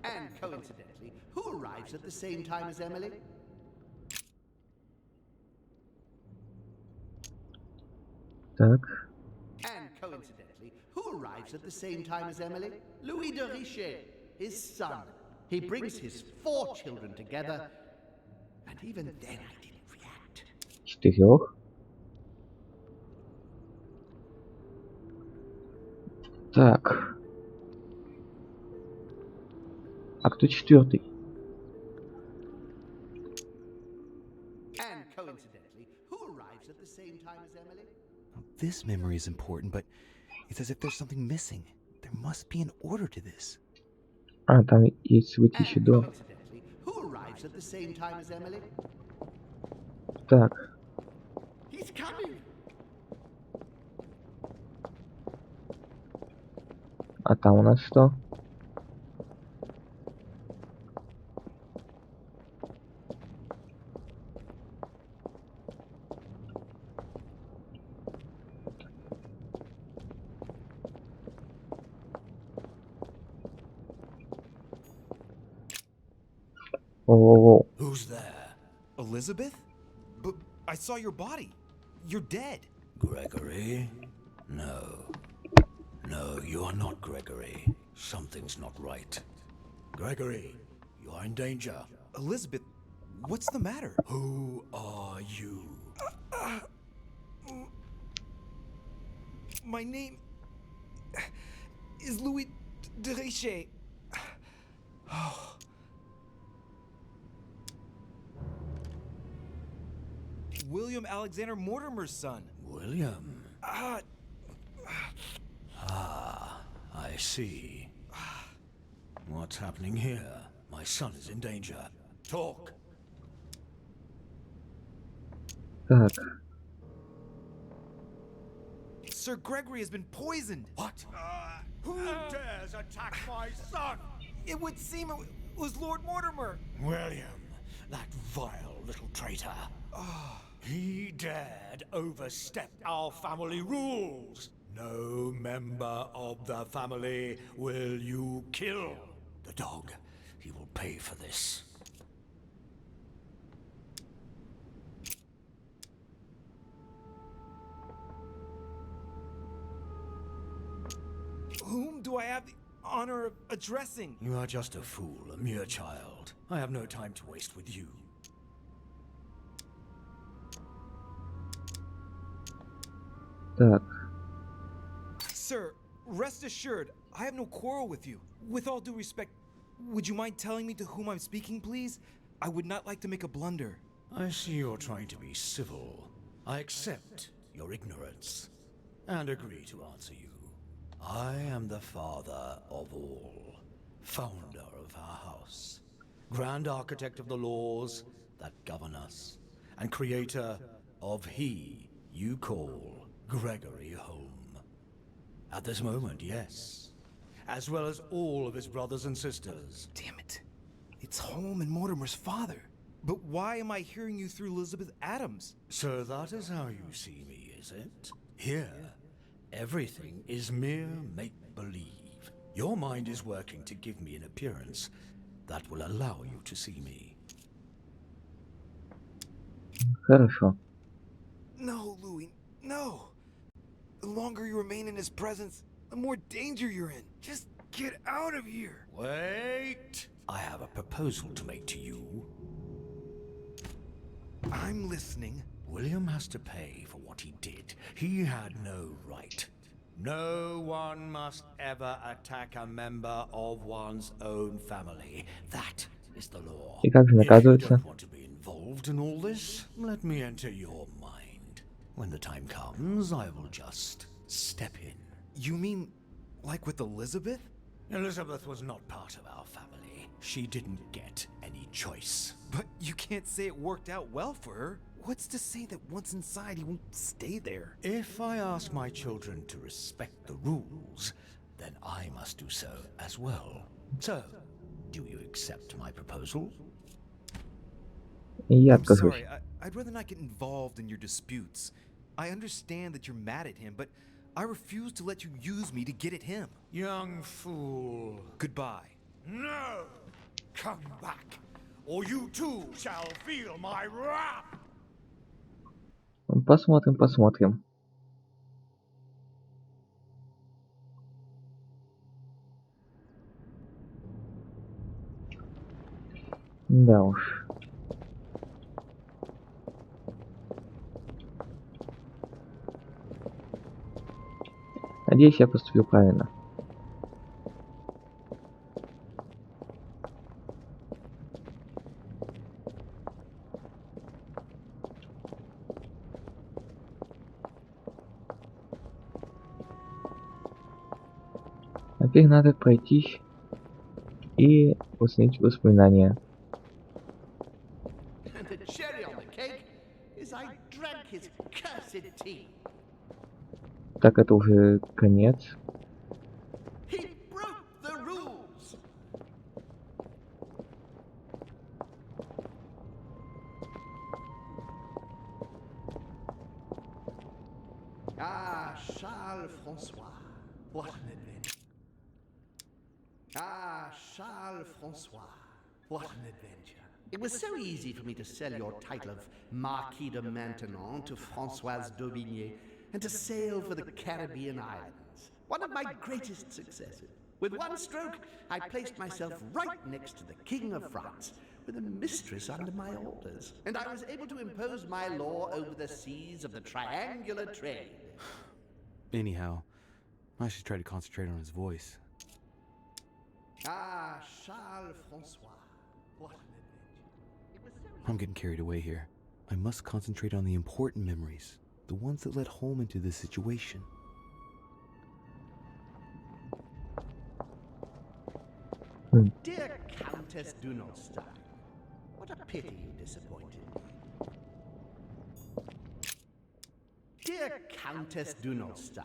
And coincidentally, who arrives at the same time as Emily? Так. And coincidentally, who arrives at the same time as Emily? Louis de Richet, his son. He brings his 4 children together, and even then I didn't react. 4. Так. А кто 4-й? And coincidentally, who arrives at the same time as Emily? This memory is important, but it's as if there's something missing. There must be an order to this. Там есть события еще And до. coincidentally, who arrives at the same time as Emily? Так. He's coming! А там у нас что? Воу-воу-воу. Who's there? Elizabeth? But I saw your body. You're dead. Gregory? No. No, you are not Gregory. Something's not right. Gregory, you are in danger. Elizabeth, what's the matter? Who are you? My name is Louis de Richet. William Alexander Mortimer's son. William? Ah, I see. What's happening here? My son is in danger. Talk. Так. Sir Gregory has been poisoned. What? Who dares attack my son? It would seem it was Lord Mortimer. William, that vile little traitor. He dared overstep our family rules. No member of the family will you kill. The dog, he will pay for this. Whom do I have the honor of addressing? You are just a fool, a mere child. I have no time to waste with you. Так. Sir, rest assured, I have no quarrel with you. With all due respect, Would you mind telling me to whom I'm speaking, please? I would not like to make a blunder. I see you're trying to be civil. I accept your ignorance and agree to answer you. I am the father of all, founder of our house, grand architect of the laws that govern us, and creator of he you call Gregory home. At this moment, yes, as well as all of his brothers and sisters. Damn it. It's Holm and Mortimer's father. But why am I hearing you through Elizabeth Adams? So that is how you see me, is it? Here, everything is mere make-believe. Your mind is working to give me an appearance that will allow you to see me. Хорошо. No, Louis, no. The longer you remain in his presence, the more danger you're in. Just get out of here. Wait! I have a proposal to make to you. I'm listening. William has to pay for what he did. He had no right. No one must ever attack a member of one's own family. That is the law. И как же If you наказывается? don't want to be involved in all this, let me enter your mind. When the time comes, I will just step in. You mean like with Elizabeth? Elizabeth was not part of our family. She didn't get any choice. But you can't say it worked out well for her. What's to say that once inside he won't stay there? If I ask my children to respect the rules, then I must do so as well. So, do you accept my proposal? И я I'm откажусь. sorry, I'd rather not get involved in your disputes. I understand that you're mad at him, but I refuse to let you use me to get at him. Young fool. Goodbye. No! Come back, or you too shall feel my wrath! Посмотрим, посмотрим. Да уж. Надеюсь, я поступил правильно. Теперь надо пройтись и восстановить воспоминания. And the cherry on the cake is I drank his cursed tea. Так, это уже конец. He broke the rules. Ah, Charles François, what an adventure. Ah, Charles François, what an adventure. It was so easy for me to sell your title of Marquis de Maintenon to Françoise d'Aubigné and to sail for the Caribbean islands. One of my greatest successes. With one stroke, I placed myself right next to the King of France, with a mistress under my orders. And I was able to impose my law over the seas of the triangular trade. Anyhow, I should try to concentrate on his voice. Ah, Charles François, what an adventure. It was so I'm getting carried away here. I must concentrate on the important memories, the ones that led Holm into this situation. Dear Countess Dunolstein, what a pity you disappointed me. Dear Countess Dunolstein,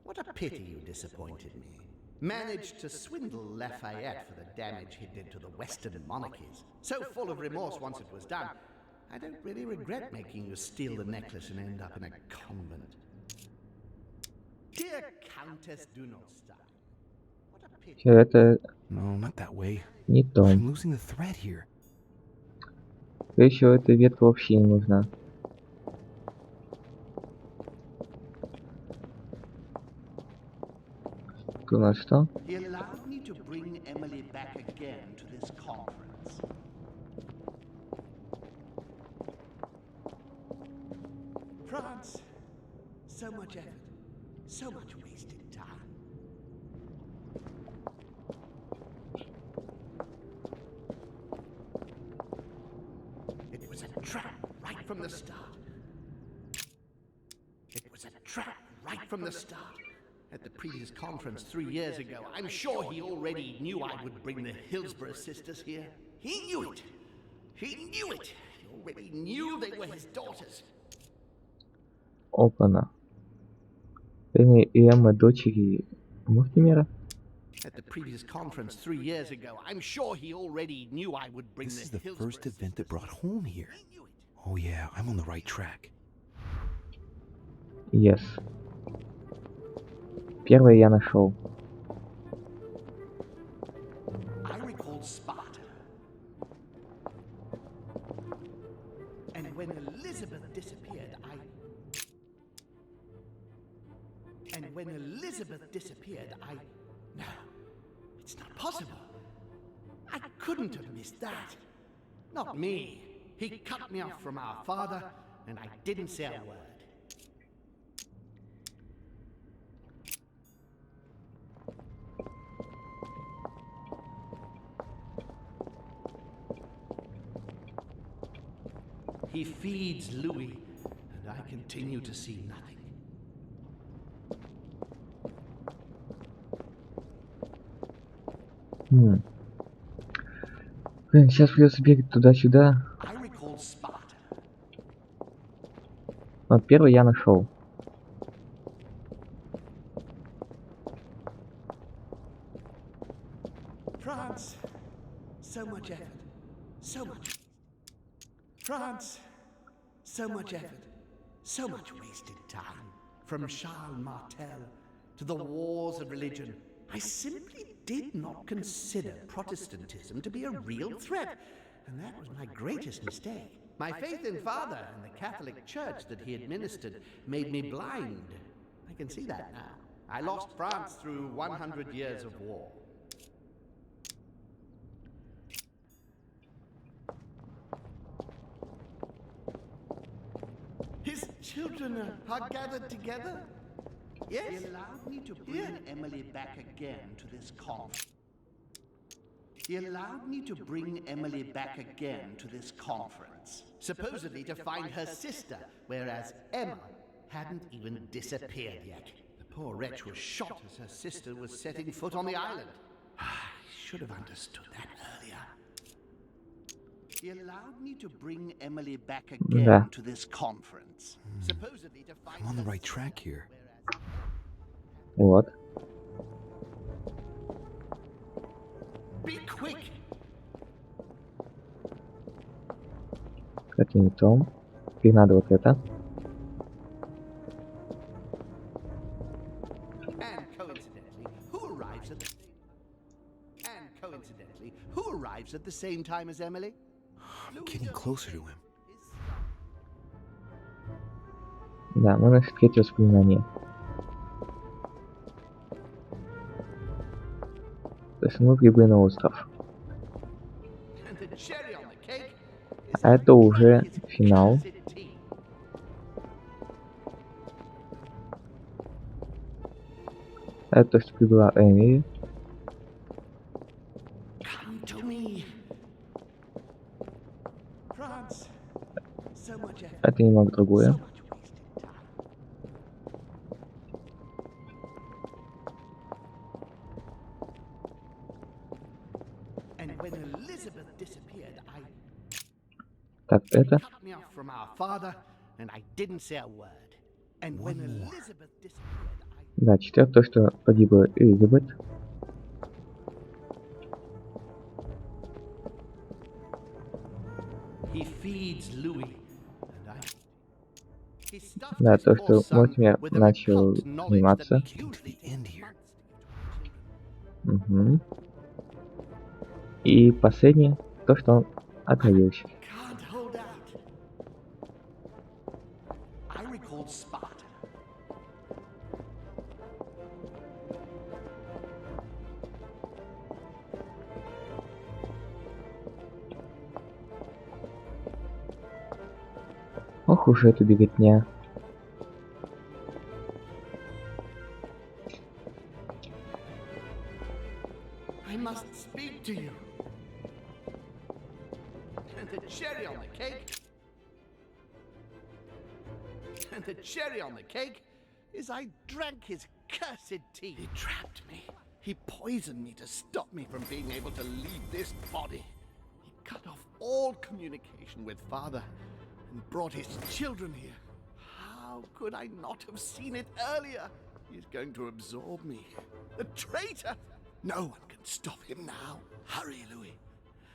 what a pity you disappointed me. Managed to swindle Lafayette for the damage he did to the Western monarchies. So full of remorse once it was done, I don't really regret making you steal the necklace and end up in a convent. Dear Countess Dunolstein, what a pity. Всё это No, not that way. не то. I'm losing the thread here. Еще эта ветка вообще не нужна. Тут у нас что? He allowed me to bring Emily back again to this conference. France, so much effort, so much wasted time. was a trap right from the start. It was a trap right from the start. At the previous conference 3 years ago, I'm sure he already knew I would bring the Hillsborough sisters here. He knew it. He knew it. He already knew they were his daughters. Опа-на. Время и Эмма дочери Мортимера. At the previous conference 3 years ago, I'm sure he already knew I would bring This is the the Hillsborough first event that sisters brought here. home here. He knew it. Oh yeah, I'm on the right track. Yes. Первое я нашел. I recalled Sparta. And when Elizabeth disappeared, No, it's not possible. I couldn't have missed that. Not me. He cut me off from our father, and I didn't say a word. He feeds Louis, and I continue to see nothing. Блин, сейчас придется бегать туда-сюда. I recalled Sparta. Вот первый я нашел. France, so much effort, so much. France, so much effort, so much wasted time. From Charles Martel to the wars of religion, I simply did not consider Protestantism to be a real threat, and that was my greatest mistake. My faith in Father and the Catholic Church that he administered made me blind. I can see that now. I lost France through 100 years of war. His children are gathered together? Yes? He allowed me to bring Emily back again to this conference. He allowed me to bring Emily back again to this conference, supposedly to find her sister, whereas Emma hadn't even disappeared yet. The poor wretch was shot as her sister was setting foot on the island. I should have understood that earlier. He allowed me to bring Emily back again to this conference, supposedly to find I'm on the her right sister, track here. Вот. Be quick! Это не то. И надо вот это. And coincidentally, who arrives at the same time as Emily? I'm getting closer to him. Да, мы нашли третье воспоминание. То есть мы прибыли на остров. And the cherry on the cake is А это уже финал. Это то, что прибыла Эмили. Come to me. France, so much effort, Это немного другое. so much wasted time. And when Elizabeth disappeared, Так, это. cut me off from our father, and I didn't say a word. And when Elizabeth disappeared, Да, четвертое, то, что погибла Элизабет. he feeds Louis, and I. He stuffed Да, his то, poor что son Мортимер with an начал occult knowledge заниматься. that Getting to the end here. Угу. И последнее, то, что он отравился. Can't hold out. I recalled Sparta. Ох уж эта беготня. I must speak to you. And the cherry on the cake And the cherry on the cake is I drank his cursed tea. He trapped me. He poisoned me to stop me from being able to leave this body. He cut off all communication with Father and brought his children here. How could I not have seen it earlier? He's going to absorb me. The traitor! No one can stop him now. Hurry, Louis.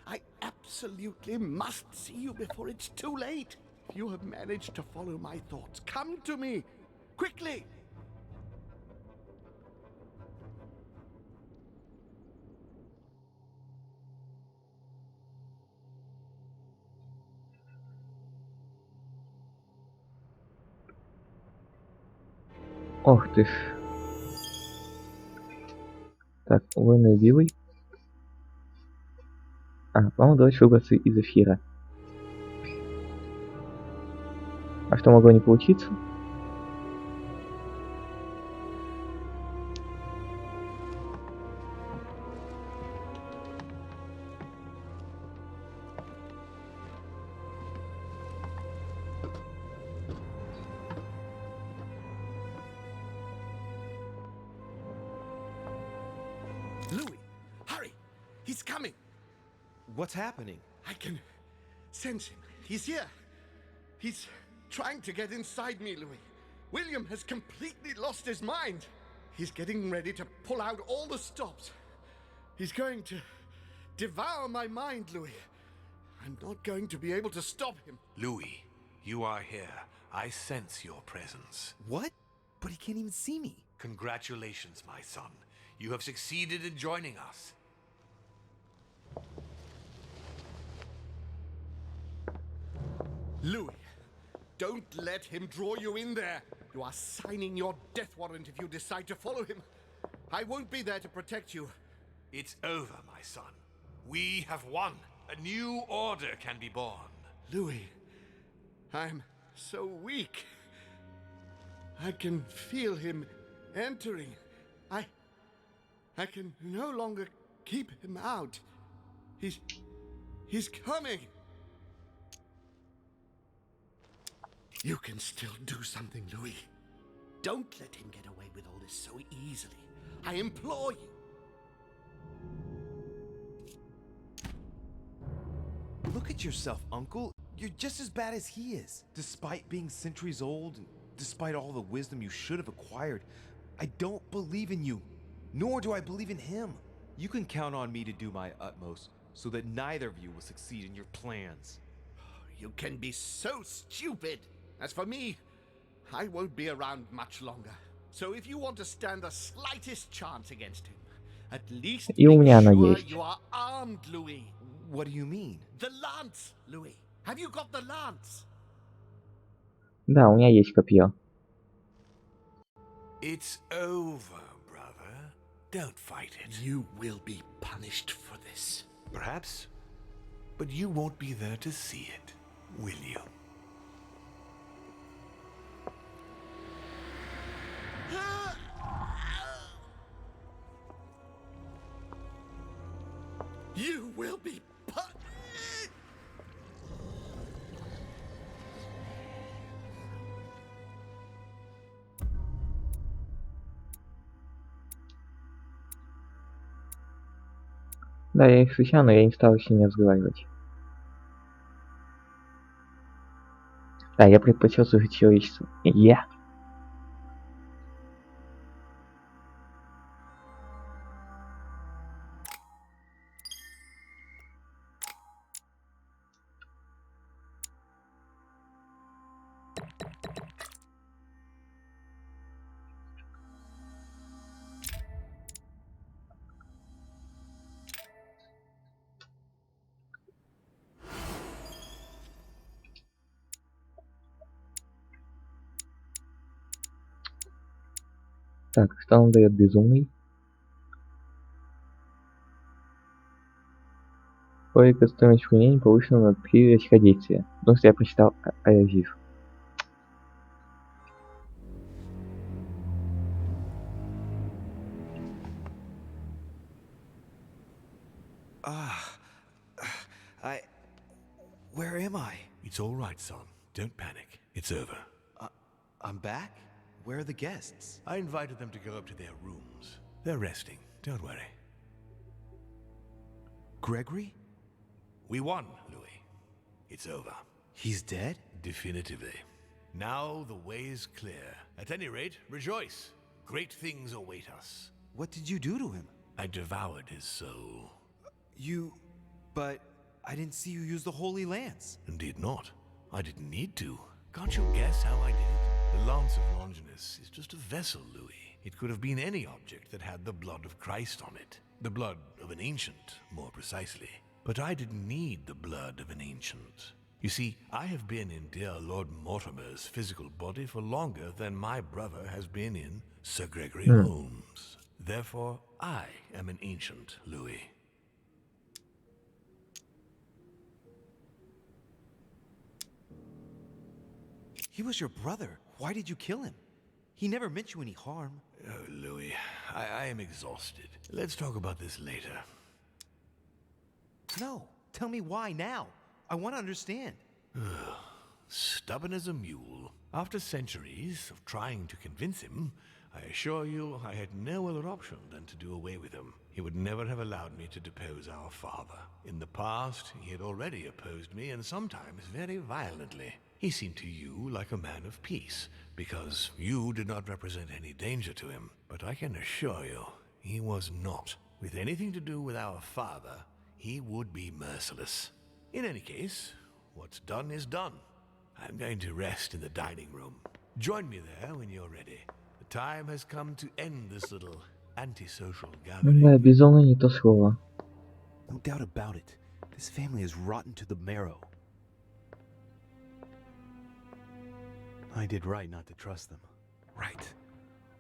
I absolutely must see you before it's too late. If you have managed to follow my thoughts, come to me. Quickly! Ох ты ж. Так, воины белый. По-моему, удалось выбраться из эфира. А что могло не получиться? Louis, hurry! He's coming! What's happening? I can sense him. He's here. He's trying to get inside me, Louis. William has completely lost his mind. He's getting ready to pull out all the stops. He's going to devour my mind, Louis. I'm not going to be able to stop him. Louis, you are here. I sense your presence. What? But he can't even see me. Congratulations, my son. You have succeeded in joining us. Louis, don't let him draw you in there. You are signing your death warrant if you decide to follow him. I won't be there to protect you. It's over, my son. We have won. A new order can be born. Louis, I'm so weak. I can feel him entering. I can no longer keep him out. He's coming. You can still do something, Louis. Don't let him get away with all this so easily. I implore you. Look at yourself, Uncle. You're just as bad as he is. Despite being centuries old, and despite all the wisdom you should have acquired, I don't believe in you. Nor do I believe in him. You can count on me to do my utmost so that neither of you will succeed in your plans. You can be so stupid. As for me, I won't be around much longer. So if you want to stand the slightest chance against him, at least И у make меня она sure есть. you are armed, Louis. What do you mean? The lance, Louis. Have you got the lance? Да, у меня есть копье. It's over, brother. Don't fight it. You will be punished for this. Perhaps, but you won't be there to see it, will you? You will be punished. Да, я их встречал, но я не стал с ними разговаривать. Да, я предпочел служить человечеству. Я. Так, что он дает безумный? Сколько стоимость применения повышена на 3 расходдействия. Потому что я прочитал Аязив. Where am I? It's all right, son. Don't panic. It's over. I'm back? Where are the guests? I invited them to go up to their rooms. They're resting, don't worry. Gregory? We won, Louis. It's over. He's dead? Definitively. Now the way is clear. At any rate, rejoice. Great things await us. What did you do to him? I devoured his soul. But I didn't see you use the Holy Lance. Indeed not. I didn't need to. Can't you guess how I did it? The Lance of Longinus is just a vessel, Louis. It could have been any object that had the blood of Christ on it. The blood of an ancient, more precisely. But I didn't need the blood of an ancient. You see, I have been in dear Lord Mortimer's physical body for longer than my brother has been in Sir Gregory Holmes. Therefore, I am an ancient, Louis. He was your brother. Why did you kill him? He never meant you any harm. Oh, Louis, I am exhausted. Let's talk about this later. No, tell me why now. I want to understand. Stubborn as a mule. After centuries of trying to convince him, I assure you I had no other option than to do away with him. He would never have allowed me to depose our father. In the past, he had already opposed me, and sometimes very violently. He seemed to you like a man of peace, because you did not represent any danger to him. But I can assure you, he was not. With anything to do with our father, he would be merciless. In any case, what's done is done. I'm going to rest in the dining room. Join me there when you're ready. The time has come to end this little antisocial gathering. Да, безумно не то слово. No doubt about it. This family is rotten to the marrow. I did right not to trust them. Right.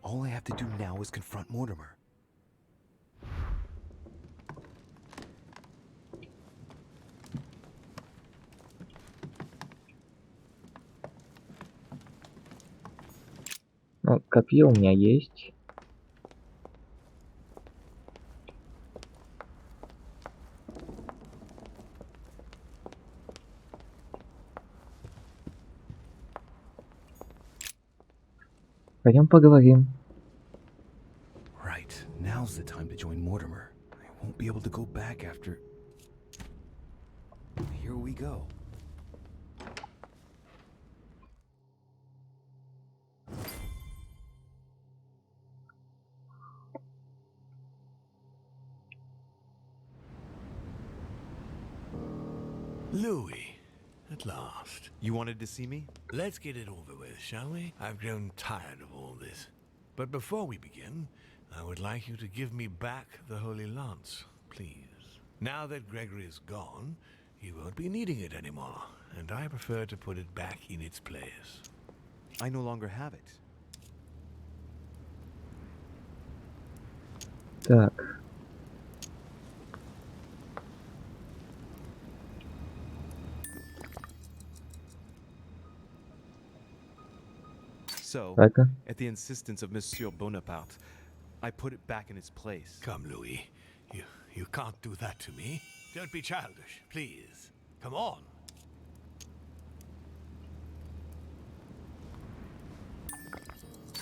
All I have to do now is confront Mortimer. Ну, копье у меня есть. Пойдем поговорим. Right. Now's the time to join Mortimer. I won't be able to go back after... Here we go. Louis, at last. You wanted to see me? Let's get it over with, shall we? I've grown tired of all this. But before we begin, I would like you to give me back the Holy Lance, please. Now that Gregory is gone, he won't be needing it anymore, and I prefer to put it back in its place. I no longer have it. Так. So, Так. at the insistence of Monsieur Bonaparte, I put it back in its place. Come, Louis. You can't do that to me. Don't be childish, please. Come on.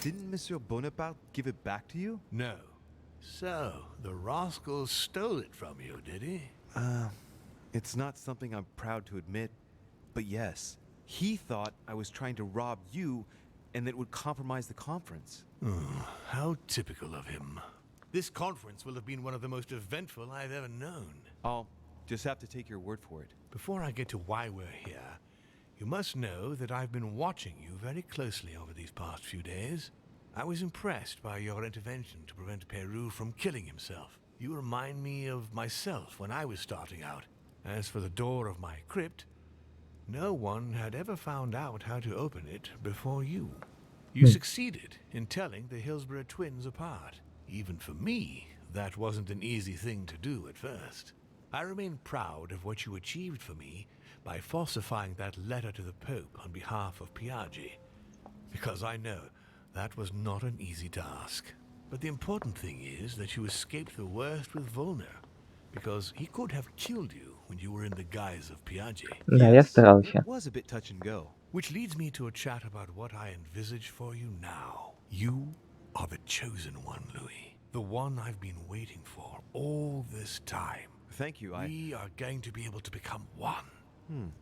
Didn't Monsieur Bonaparte give it back to you? No. So, the rascal stole it from you, did he? It's not something I'm proud to admit, but yes. He thought I was trying to rob you and that it would compromise the conference. How typical of him. This conference will have been one of the most eventful I've ever known. I'll just have to take your word for it. Before I get to why we're here, you must know that I've been watching you very closely over these past few days. I was impressed by your intervention to prevent Peru from killing himself. You remind me of myself when I was starting out. As for the door of my crypt, no one had ever found out how to open it before you. You succeeded in telling the Hillsborough twins apart. Even for me, that wasn't an easy thing to do at first. I remain proud of what you achieved for me by falsifying that letter to the Pope on behalf of Piaggi, because I know that was not an easy task. But the important thing is that you escaped the worst with Volner, because he could have killed you when you were in the guise of Piaggi. Да, я старался. It was a bit touch and go. Which leads me to a chat about what I envisage for you now. You are the chosen one, Louis. The one I've been waiting for all this time. Thank you, We are going to be able to become one.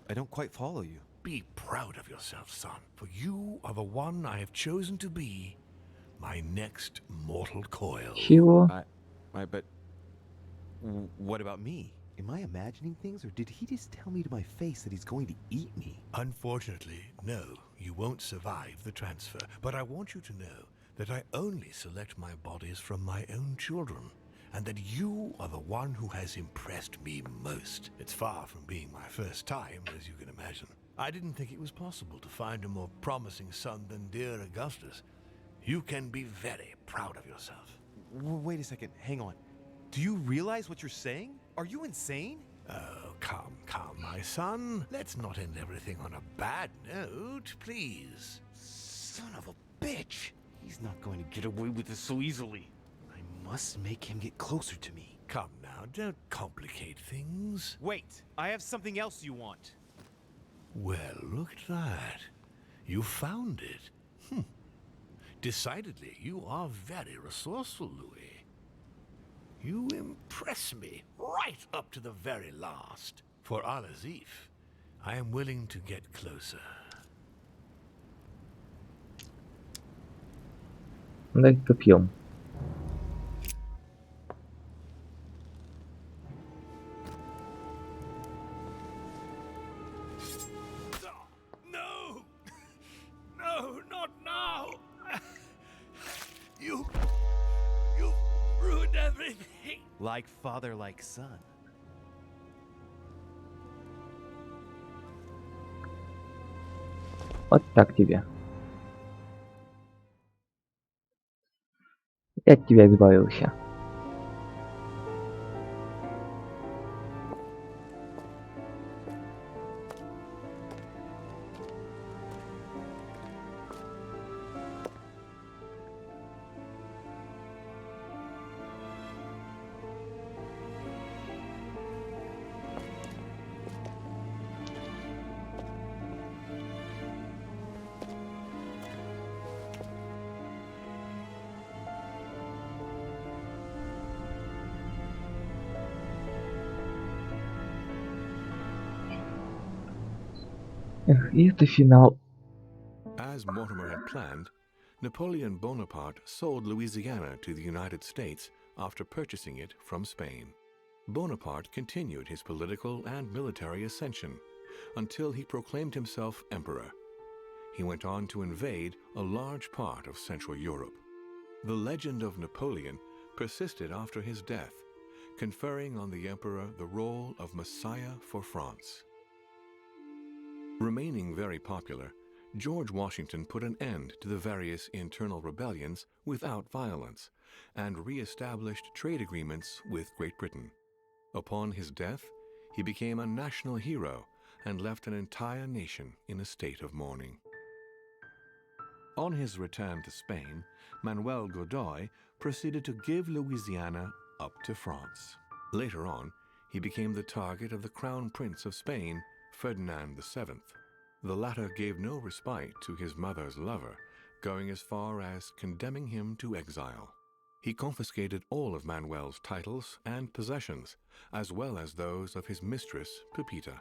I don't quite follow you. Be proud of yourself, son, for you are the one I have chosen to be my next mortal coil. Чего? But what about me? Am I imagining things, or did he just tell me to my face that he's going to eat me? Unfortunately, no, you won't survive the transfer. But I want you to know that I only select my bodies from my own children, and that you are the one who has impressed me most. It's far from being my first time, as you can imagine. I didn't think it was possible to find a more promising son than dear Augustus. You can be very proud of yourself. Wait a second, hang on. Do you realize what you're saying? Are you insane? Oh, come, my son. Let's not end everything on a bad note, please. Son of a bitch! He's not going to get away with this so easily. I must make him get closer to me. Come now, don't complicate things. Wait, I have something else you want. Well, look at that. You found it. Decidedly, you are very resourceful, Louis. You impress me right up to the very last. For Al-Azif, I am willing to get closer. Дай попьем. No! No, not now! You ruined everything! Like father, like son. Вот так тебе. Я от тебя избавился. Эх, и это финал. As Mortimer had planned, Napoleon Bonaparte sold Louisiana to the United States after purchasing it from Spain. Bonaparte continued his political and military ascension until he proclaimed himself emperor. He went on to invade a large part of Central Europe. The legend of Napoleon persisted after his death, conferring on the emperor the role of Messiah for France. Remaining very popular, George Washington put an end to the various internal rebellions without violence and re-established trade agreements with Great Britain. Upon his death, he became a national hero and left an entire nation in a state of mourning. On his return to Spain, Manuel Godoy proceeded to give Louisiana up to France. Later on, he became the target of the Crown Prince of Spain, Ferdinand VII. The latter gave no respite to his mother's lover, going as far as condemning him to exile. He confiscated all of Manuel's titles and possessions, as well as those of his mistress, Pepita.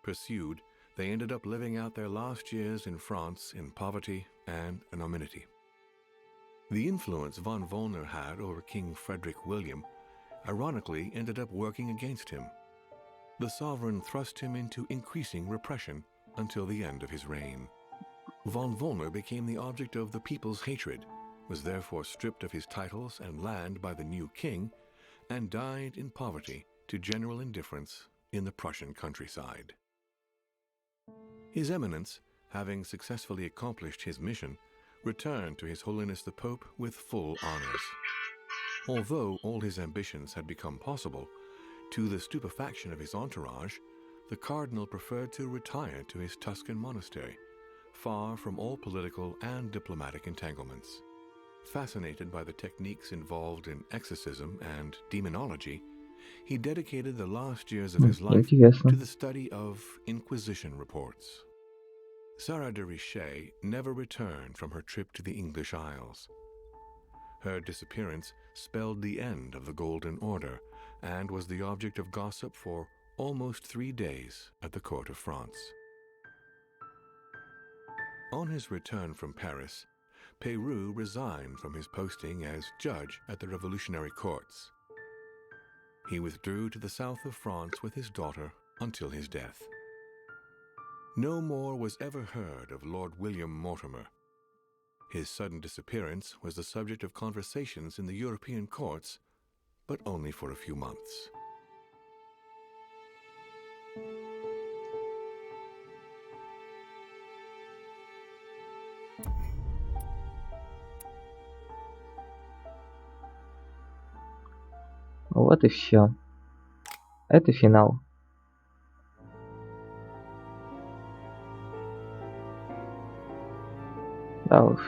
Pursued, they ended up living out their last years in France in poverty and anonymity. The influence von Wollner had over King Frederick William ironically ended up working against him. The sovereign thrust him into increasing repression until the end of his reign. Von Wollner became the object of the people's hatred, was therefore stripped of his titles and land by the new king, and died in poverty to general indifference in the Prussian countryside. His Eminence, having successfully accomplished his mission, returned to His Holiness the Pope with full honors. Although all his ambitions had become possible, to the stupefaction of his entourage, the cardinal preferred to retire to his Tuscan monastery, far from all political and diplomatic entanglements. Fascinated by the techniques involved in exorcism and demonology, he dedicated the last years of his life Интересно. to the study of Inquisition reports. Sarah de Richet never returned from her trip to the English Isles. Her disappearance spelled the end of the Golden Order and was the object of gossip for almost 3 days at the court of France. On his return from Paris, Peyroux resigned from his posting as judge at the revolutionary courts. He withdrew to the south of France with his daughter until his death. No more was ever heard of Lord William Mortimer. His sudden disappearance was the subject of conversations in the European courts, but only for a few months. Вот и все. Это финал. Да уж.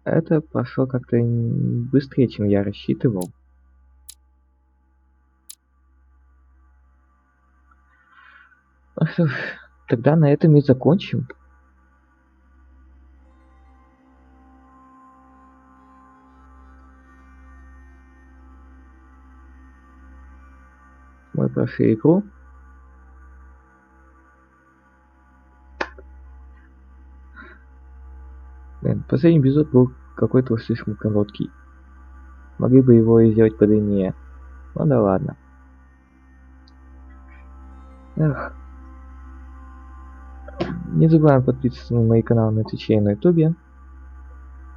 Это прошло как-то быстрее, чем я рассчитывал. Ну что ж, тогда на этом и закончим. Мы прошли игру. Блин, последний эпизод был какой-то уж слишком короткий. Могли бы его и сделать подлиннее. Ну да ладно. Эх. Не забываем подписываться на мои каналы на Твиче и на Ютубе.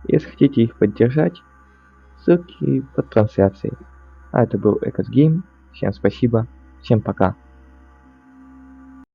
Если хотите их поддержать, ссылки под трансляцией. А это был Экос Гейм. Всем спасибо. Всем пока.